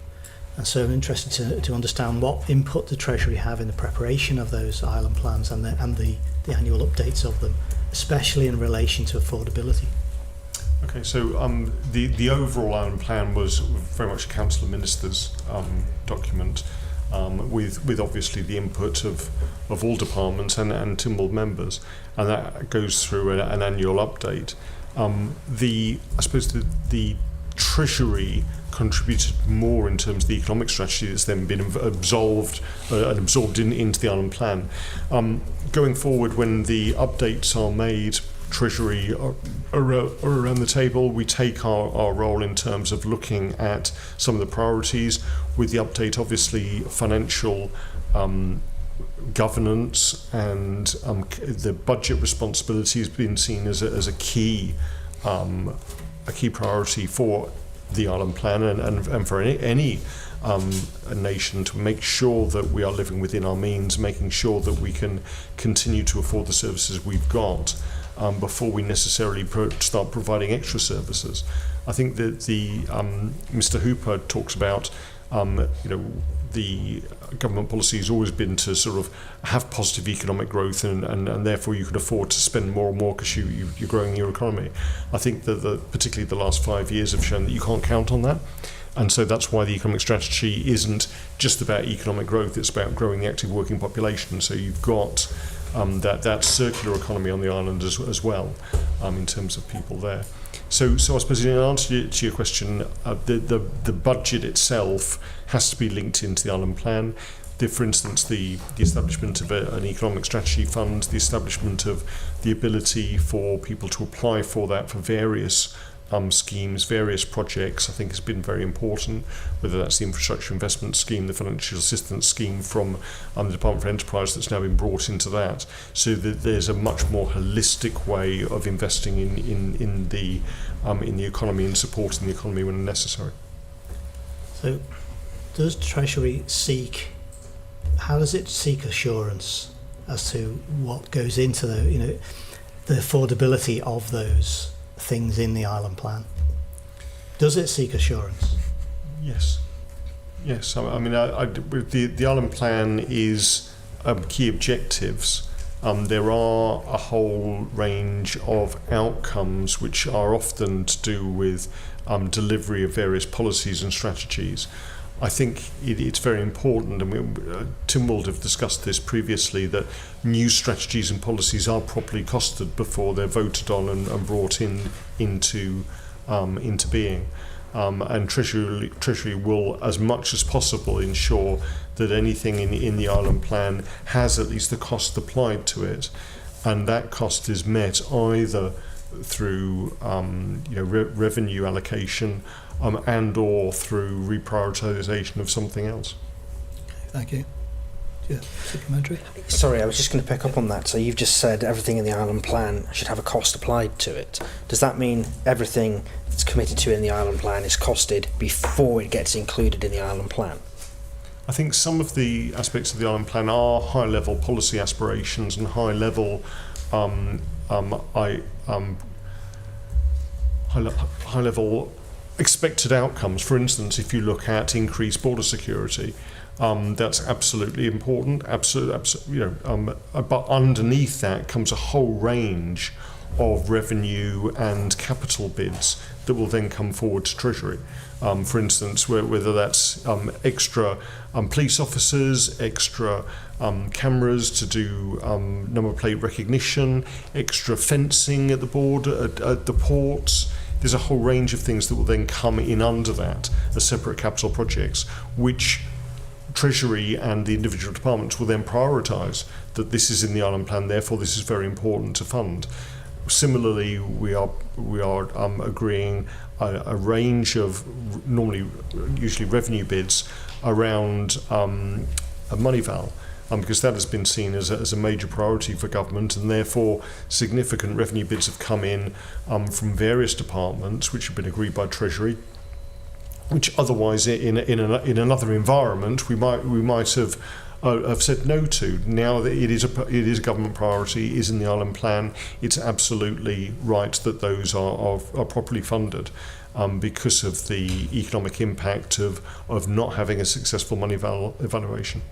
And so I'm interested to understand what input the Treasury have in the preparation of those island plans and the annual updates of them, especially in relation to affordability. Okay, so the overall island plan was very much a Council of Ministers document, with obviously the input of all departments and Tynwald members, and that goes through an annual update. I suppose the Treasury contributed more in terms of the economic strategy that's then been absorbed into the island plan. Going forward, when the updates are made, Treasury are around the table. We take our role in terms of looking at some of the priorities. With the update, obviously, financial governance and the budget responsibility has been seen as a key priority for the island plan and for any a nation, to make sure that we are living within our means, making sure that we can continue to afford the services we've got before we necessarily start providing extra services. I think that the Mr. Hooper talks about the government policy has always been to sort of have positive economic growth and therefore you can afford to spend more and more because you're growing your economy. I think that particularly the last 5 years have shown that you can't count on that. And so that's why the economic strategy isn't just about economic growth, it's about growing the active working population. So you've got that circular economy on the island as well, in terms of people there. So I suppose in answer to your question, the budget itself has to be linked into the island plan. For instance, the establishment of an economic strategy fund, the establishment of the ability for people to apply for that for various schemes, various projects, I think has been very important, whether that's the infrastructure investment scheme, the financial assistance scheme from the Department for Enterprise that's now been brought into that, so that there's a much more holistic way of investing in the economy and supporting the economy when necessary. So does Treasury how does it seek assurance as to what goes into the affordability of those things in the island plan? Does it seek assurance? Yes. I mean, the island plan is key objectives. There are a whole range of outcomes which are often to do with delivery of various policies and strategies. I think it's very important, and Tynwald have discussed this previously, that new strategies and policies are properly costed before they're voted on and brought into being. And Treasury will, as much as possible, ensure that anything in the island plan has at least the cost applied to it, and that cost is met either through revenue allocation and or through reprioritisation of something else. Okay, thank you. Yeah, supplementary. Sorry, I was just going to pick up on that. So you've just said everything in the island plan should have a cost applied to it. Does that mean everything that's committed to in the island plan is costed before it gets included in the island plan? I think some of the aspects of the island plan are high-level policy aspirations and high-level high-level expected outcomes. For instance, if you look at increased border security, That's absolutely important. But underneath that comes a whole range of revenue and capital bids that will then come forward to Treasury. For instance, whether that's extra police officers, extra cameras to do number plate recognition, extra fencing at the border, at the ports. There's a whole range of things that will then come in under that as separate capital projects, which Treasury and the individual departments will then prioritise that this is in the island plan, therefore this is very important to fund. Similarly, we are agreeing a range of usually revenue bids around a money val, because that has been seen as a major priority for government, and therefore significant revenue bids have come in from various departments, which have been agreed by Treasury, which otherwise in another environment we might have said no to. Now that it is a government priority, is in the island plan, it's absolutely right that those are properly funded, because of the economic impact of not having a successful money evaluation.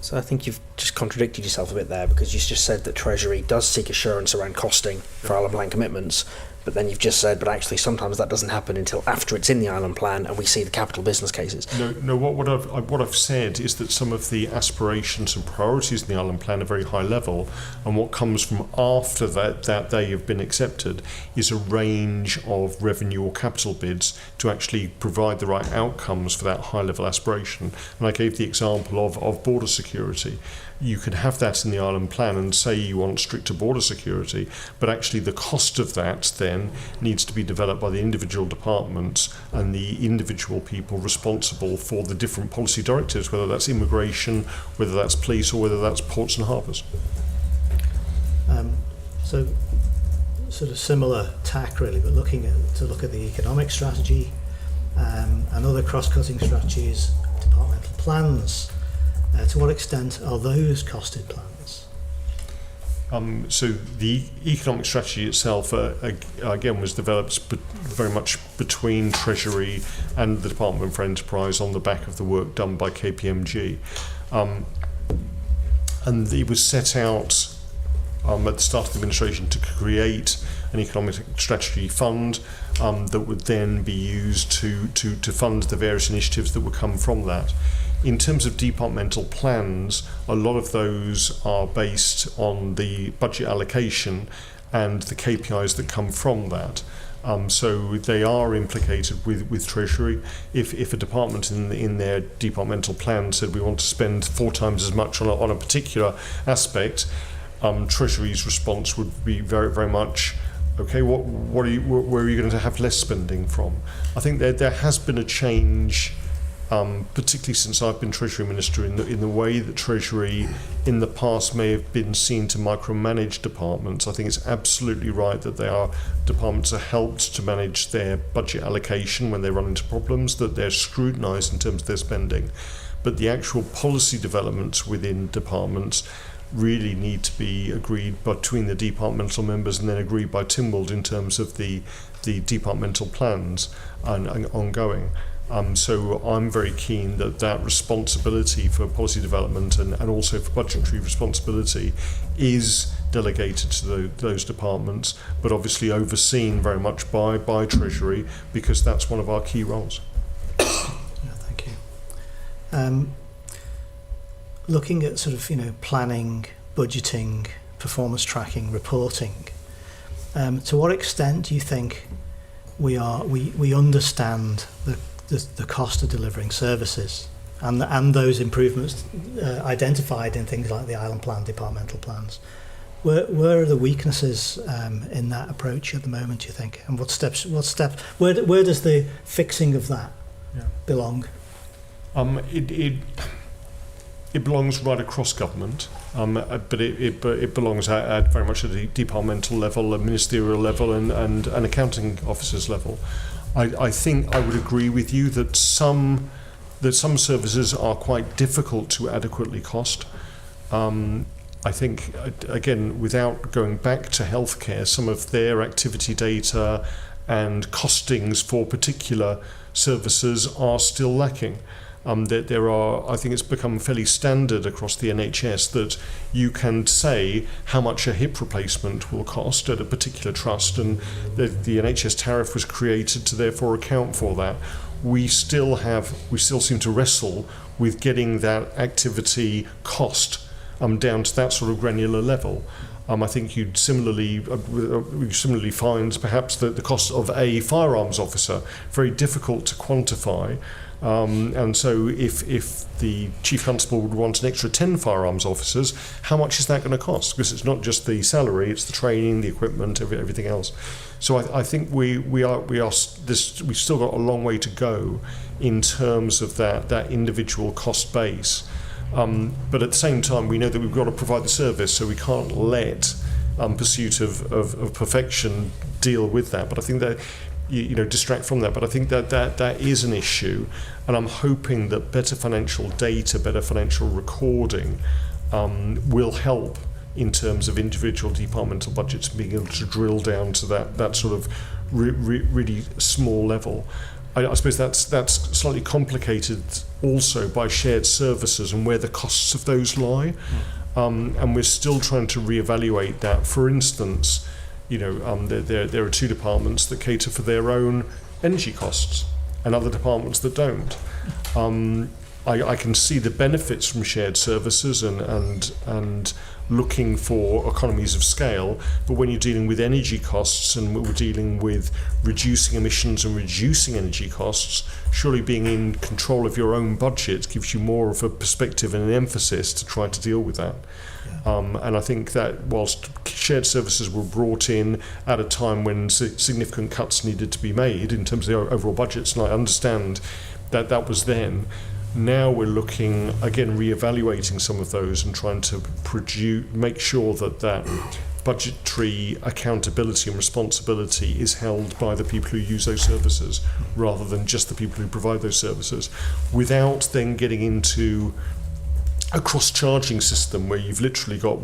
So I think you've just contradicted yourself a bit there, because you just said that Treasury does seek assurance around costing for island plan commitments, but then you've just said, but actually sometimes that doesn't happen until after it's in the island plan and we see the capital business cases. No. What I've said is that some of the aspirations and priorities in the island plan are very high level, and what comes from after that they have been accepted is a range of revenue or capital bids to actually provide the right outcomes for that high level aspiration. And I gave the example of border security. You can have that in the island plan and say you want stricter border security, but actually the cost of that then needs to be developed by the individual departments and the individual people responsible for the different policy directives, whether that's immigration, whether that's police, or whether that's ports and harbours. So sort of similar tack really, but look at the economic strategy and other cross-cutting strategies, departmental plans. To what extent are those costed plans? So the economic strategy itself, again, was developed very much between Treasury and the Department for Enterprise on the back of the work done by KPMG. And it was set out at the start of the administration to create an economic strategy fund that would then be used to fund the various initiatives that would come from that. In terms of departmental plans, a lot of those are based on the budget allocation and the KPIs that come from that. So they are implicated with Treasury. If a department in their departmental plan said we want to spend 4 times as much on a particular aspect, Treasury's response would be very, very much, okay, where are you going to have less spending from? I think there has been a change, particularly since I've been Treasury Minister, in the way that Treasury in the past may have been seen to micromanage departments. I think it's absolutely right that departments are helped to manage their budget allocation when they run into problems, that they're scrutinised in terms of their spending. But the actual policy developments within departments really need to be agreed between the departmental members and then agreed by Tynwald in terms of the departmental plans and ongoing. So I'm very keen that responsibility for policy development and also for budgetary responsibility is delegated to those departments, but obviously overseen very much by Treasury, because that's one of our key roles. Yeah, thank you. Looking at sort of planning, budgeting, performance tracking, reporting, to what extent do you think we understand the cost of delivering services and those improvements identified in things like the island plan, departmental plans? Where are the weaknesses in that approach at the moment, do you think? And what steps where does the fixing of that belong? It belongs right across government, but it belongs at very much at the departmental level, a ministerial level, and an accounting officer's level. I think I would agree with you that some services are quite difficult to adequately cost. I think, again, without going back to healthcare, some of their activity data and costings for particular services are still lacking. There are, I think it's become fairly standard across the NHS that you can say how much a hip replacement will cost at a particular trust, and the NHS tariff was created to therefore account for that. We still seem to wrestle with getting that activity cost down to that sort of granular level. I think you'd similarly find perhaps the cost of a firearms officer very difficult to quantify. And so if the Chief Constable would want an extra 10 firearms officers, how much is that going to cost? Because it's not just the salary, it's the training, the equipment, everything else. So I think we've still got a long way to go in terms of that individual cost base. But at the same time, we know that we've got to provide the service, so we can't let pursuit of perfection deal with that. But I think that distract from that. But I think that is an issue, and I'm hoping that better financial data, better financial recording will help in terms of individual departmental budgets being able to drill down to that sort of really small level. I suppose that's slightly complicated also by shared services and where the costs of those lie. And we're still trying to reevaluate that. For instance, there are two departments that cater for their own energy costs and other departments that don't. I can see the benefits from shared services and looking for economies of scale, but when you're dealing with energy costs and we're dealing with reducing emissions and reducing energy costs, surely being in control of your own budget gives you more of a perspective and an emphasis to try to deal with that. And I think that whilst shared services were brought in at a time when significant cuts needed to be made in terms of the overall budgets, and I understand that was then, now we're looking, again, re-evaluating some of those and trying to make sure that budgetary accountability and responsibility is held by the people who use those services rather than just the people who provide those services, without then getting into a cross-charging system where you've literally got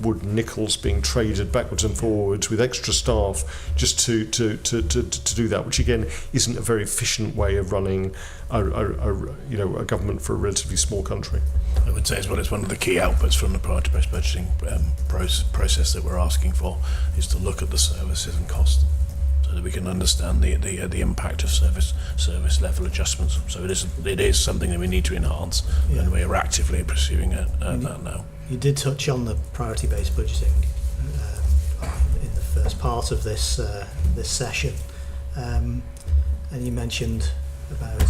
wood nickels being traded backwards and forwards with extra staff just to do that, which again isn't a very efficient way of running a government for a relatively small country. I would say as well, it's one of the key outputs from the priority-based budgeting process that we're asking for, is to look at the services and costs, so that we can understand the impact of service level adjustments. So it is something that we need to enhance, and we are actively pursuing that now. You did touch on the priority-based budgeting in the first part of this session, and you mentioned about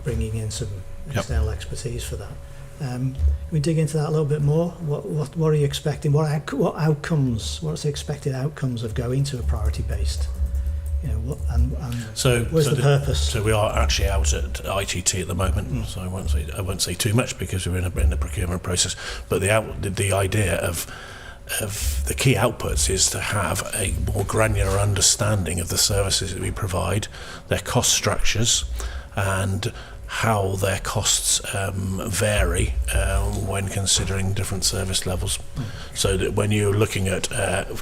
bringing in some external expertise for that. Can we dig into that a little bit more? What are you expecting? What outcomes? What's the expected outcomes of going to a priority-based? So where's the purpose? So we are actually out at ITT at the moment. So I won't say too much because we're in the procurement process. But the idea of the key outputs is to have a more granular understanding of the services that we provide, their cost structures, and how their costs vary when considering different service levels. So that when you're looking at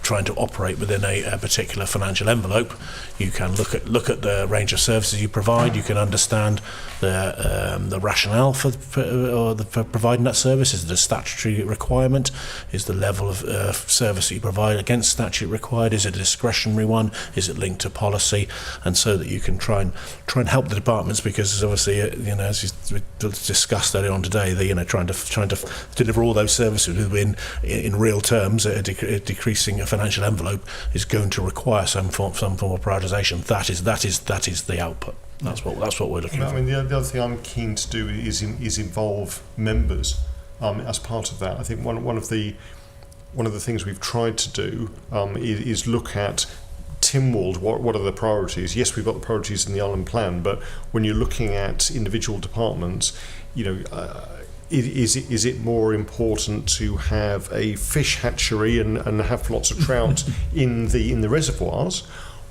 trying to operate within a particular financial envelope, you can look at the range of services you provide. You can understand the rationale for providing that service. Is it a statutory requirement? Is the level of service that you provide against statute required? Is it a discretionary one? Is it linked to policy? And so that you can try and help the departments, because obviously, as we discussed earlier on today, they're trying to deliver all those services within in real terms. A decreasing financial envelope is going to require some form of prioritisation. That is the output. That's what we're looking for. I mean, the other thing I'm keen to do is involve members as part of that. I think one of the things we've tried to do is look at Tynwald, what are the priorities? Yes, we've got the priorities in the Island Plan, but when you're looking at individual departments, is it more important to have a fish hatchery and have lots of trout in the reservoirs,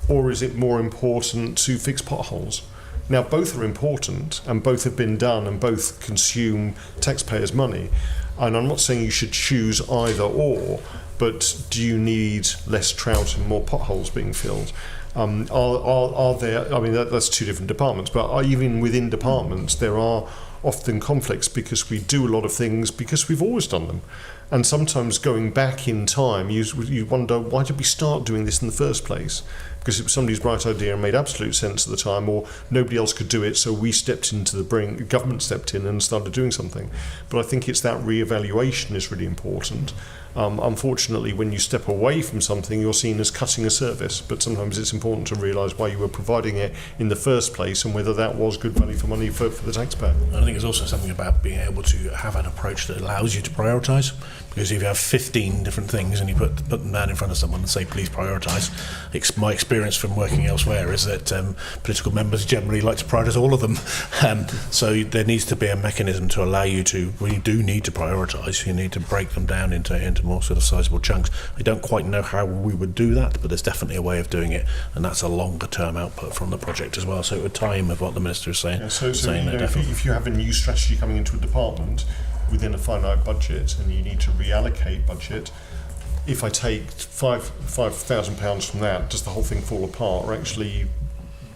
or is it more important to fix potholes? Now, both are important, and both have been done, and both consume taxpayers' money. And I'm not saying you should choose either or, but do you need less trout and more potholes being filled? Are there, I mean, that's two different departments, but even within departments, there are often conflicts because we do a lot of things because we've always done them. And sometimes going back in time, you wonder, why did we start doing this in the first place? Because it was somebody's bright idea and made absolute sense at the time, or nobody else could do it, so we stepped into the brink, government stepped in and started doing something. But I think it's that re-evaluation is really important. Unfortunately, when you step away from something, you're seen as cutting a service, but sometimes it's important to realise why you were providing it in the first place and whether that was good value for money for the taxpayer. I think it's also something about being able to have an approach that allows you to prioritise, because if you have 15 different things and you put them down in front of someone and say, please prioritise, my experience from working elsewhere is that political members generally like to prioritise all of them. So there needs to be a mechanism to allow you to, when you do need to prioritise, you need to break them down into more sort of sizable chunks. I don't quite know how we would do that, but there's definitely a way of doing it, and that's a longer term output from the project as well. So it would tie in with what the Minister is saying. Yeah, so if you have a new strategy coming into a department within a finite budget and you need to reallocate budget, if I take £5,000 from that, does the whole thing fall apart, or actually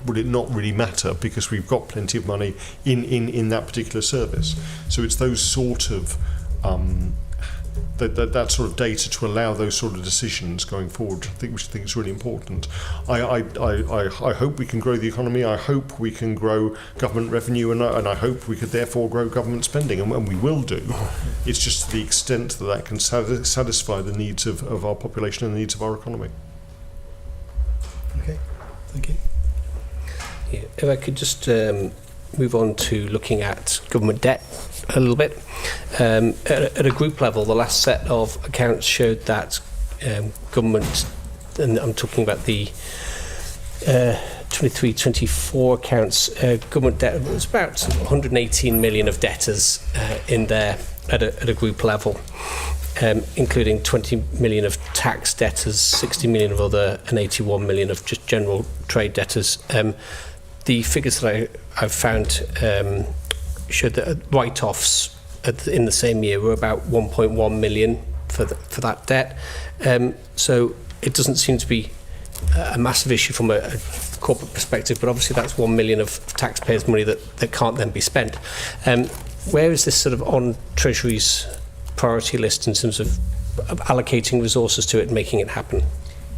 would it not really matter because we've got plenty of money in that particular service? So it's those sort of that sort of data to allow those sort of decisions going forward, which I think is really important. I hope we can grow the economy. I hope we can grow government revenue, and I hope we could therefore grow government spending, and we will do. It's just to the extent that can satisfy the needs of our population and the needs of our economy. Okay, thank you. Yeah, if I could just move on to looking at government debt a little bit. At a group level, the last set of accounts showed that government, and I'm talking about the 23-24 accounts, government debt was about 118 million of debtors in there at a group level, including 20 million of tax debtors, 60 million of other, and 81 million of just general trade debtors. The figures that I've found showed that write-offs in the same year were about 1.1 million for that debt. So it doesn't seem to be a massive issue from a corporate perspective, but obviously that's 1 million of taxpayers' money that can't then be spent. Where is this sort of on Treasury's priority list in terms of allocating resources to it and making it happen?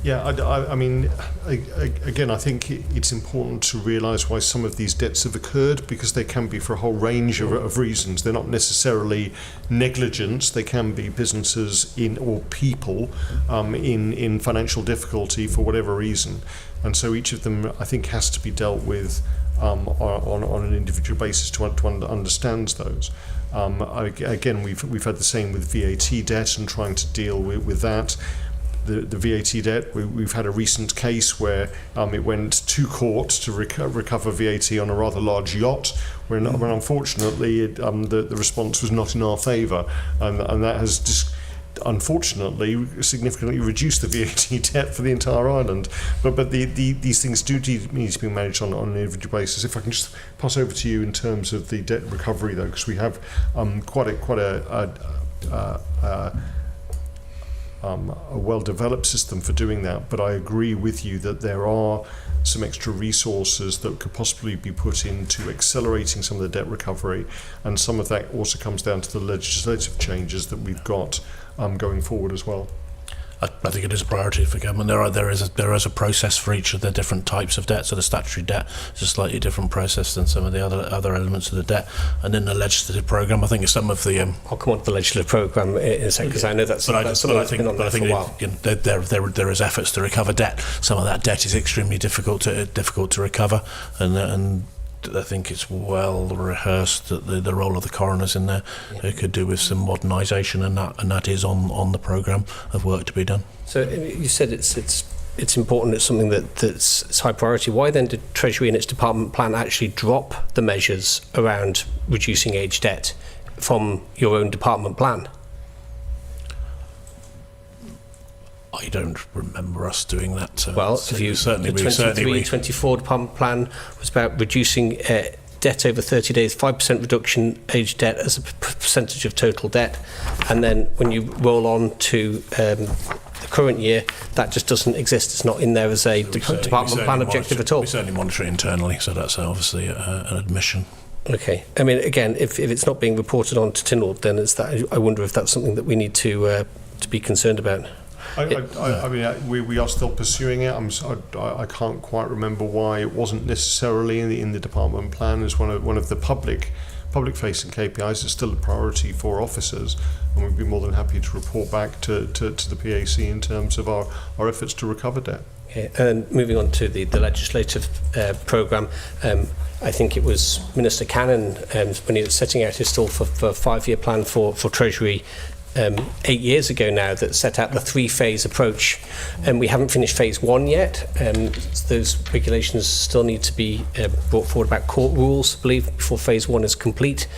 Yeah, I mean, again, I think it's important to realise why some of these debts have occurred, because they can be for a whole range of reasons. They're not necessarily negligence. They can be businesses or people in financial difficulty for whatever reason. And so each of them, I think, has to be dealt with on an individual basis to understand those. Again, we've had the same with VAT debt and trying to deal with that. The VAT debt, we've had a recent case where it went to court to recover VAT on a rather large yacht, when unfortunately the response was not in our favour, and that has just unfortunately significantly reduced the VAT debt for the entire island. But these things do need to be managed on an individual basis. If I can just pass over to you in terms of the debt recovery, though, because we have quite a well-developed system for doing that, but I agree with you that there are some extra resources that could possibly be put into accelerating some of the debt recovery, and some of that also comes down to the legislative changes that we've got going forward as well. I think it is a priority for government. There is a process for each of the different types of debt. So the statutory debt is a slightly different process than some of the other elements of the debt. And in the legislative programme, I think some of the I'll come on to the legislative programme in a second, because I know that's something that's been on there for a while. There is efforts to recover debt. Some of that debt is extremely difficult to recover, and I think it's well rehearsed that the role of the coroners in there could do with some modernisation, and that is on the programme of work to be done. So you said it's important, it's something that's high priority. Why then did Treasury in its department plan actually drop the measures around reducing age debt from your own department plan? I don't remember us doing that. Well, if you, the 23-24 department plan was about reducing debt over 30 days, 5% reduction age debt as a percentage of total debt. And then when you roll on to the current year, that just doesn't exist. It's not in there as a department plan objective at all. We certainly monitor it internally, so that's obviously an admission. Okay. I mean, again, if it's not being reported on to Tynwald, then it's that. I wonder if that's something that we need to be concerned about. I mean, we are still pursuing it. I can't quite remember why it wasn't necessarily in the department plan as one of the public-facing KPIs. It's still a priority for officers, and we'd be more than happy to report back to the PAC in terms of our efforts to recover debt. Okay. And moving on to the legislative programme, I think it was Minister Cannon when he was setting out his stall for a 5-year plan for Treasury 8 years ago now, that set out the 3-phase approach, and we haven't finished phase 1 yet. Those regulations still need to be brought forward about court rules, I believe, before phase 1 is complete.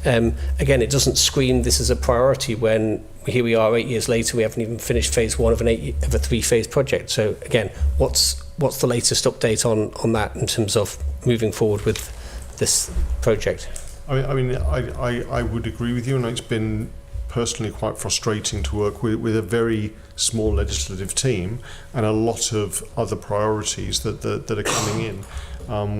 Again, it doesn't scream this is a priority when here we are 8 years later, we haven't even finished phase 1 of a 3-phase project. So again, what's the latest update on that in terms of moving forward with this project? I mean, I would agree with you, and it's been personally quite frustrating to work with a very small legislative team and a lot of other priorities that are coming in.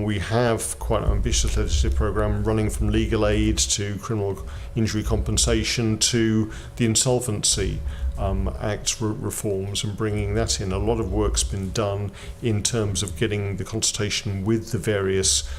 We have quite an ambitious legislative programme running from legal aid to criminal injury compensation to the Insolvency Act reforms and bringing that in. A lot of work's been done in terms of getting the consultation with the various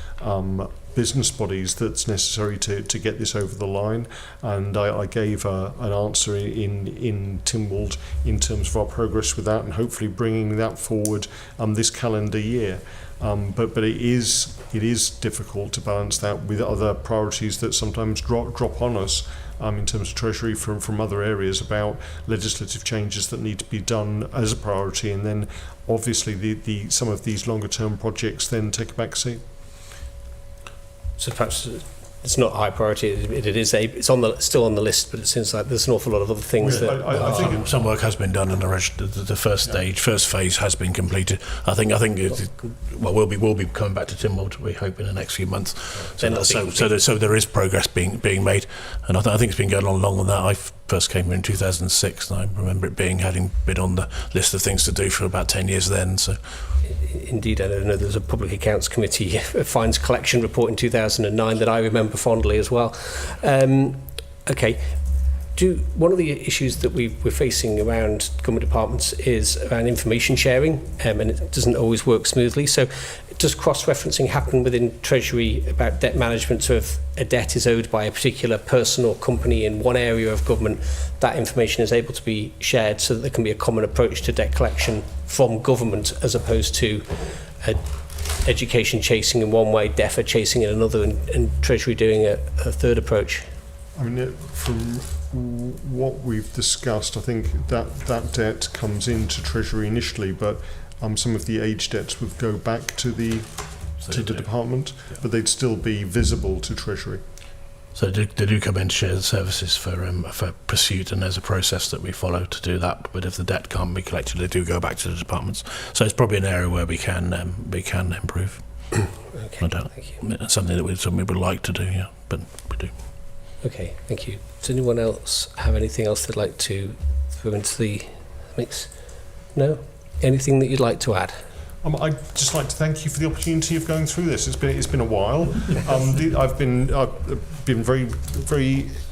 business bodies that's necessary to get this over the line, and I gave an answer in Tynwald in terms of our progress with that, and hopefully bringing that forward this calendar year. But it is difficult to balance that with other priorities that sometimes drop on us in terms of Treasury from other areas about legislative changes that need to be done as a priority, and then obviously the some of these longer term projects then take a back seat. So perhaps it's not a high priority. It's still on the list, but it seems like there's an awful lot of other things I think some work has been done, and the first stage, first phase has been completed. I think we'll be coming back to Tynwald, we hope, in the next few months. So there is progress being made, and I think it's been going on longer than that. I first came here in 2006, and I remember it having been on the list of things to do for about 10 years then. So. Indeed, I know there's a Public Accounts Committee fines collection report in 2009 that I remember fondly as well. Okay. One of the issues that we're facing around government departments is around information sharing, and it doesn't always work smoothly. So does cross-referencing happen within Treasury about debt management? So if a debt is owed by a particular person or company in one area of government, that information is able to be shared so that there can be a common approach to debt collection from government, as opposed to education chasing in one way, DEFRA chasing in another, and Treasury doing a third approach. I mean, from what we've discussed, I think that debt comes into Treasury initially, but some of the age debts would go back to the department, but they'd still be visible to Treasury. So they do come in to share the services for pursuit, and there's a process that we follow to do that. But if the debt can't be collected, they do go back to the departments. So it's probably an area where we can improve. Okay, thank you. It's something we would like to do, yeah, but we do. Okay, thank you. Does anyone else have anything else they'd like to throw into the mix? No? Anything that you'd like to add? I'd just like to thank you for the opportunity of going through this. It's been a while.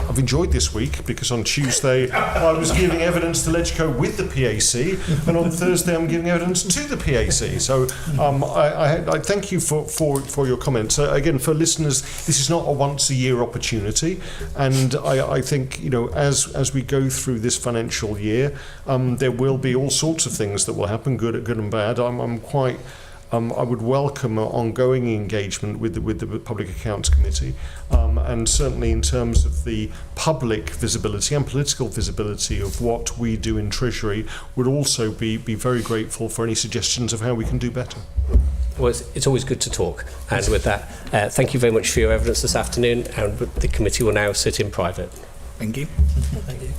I've enjoyed this week because on Tuesday I was giving evidence to Legco with the PAC, and on Thursday I'm giving evidence to the PAC. So I thank you for your comments. Again, for listeners, this is not a once a year opportunity, and I think as we go through this financial year, there will be all sorts of things that will happen, good and bad. I would welcome ongoing engagement with the Public Accounts Committee, and certainly in terms of the public visibility and political visibility of what we do in Treasury, would also be very grateful for any suggestions of how we can do better. Well, it's always good to talk, and with that, thank you very much for your evidence this afternoon, and the committee will now sit in private. Thank you. Thank you.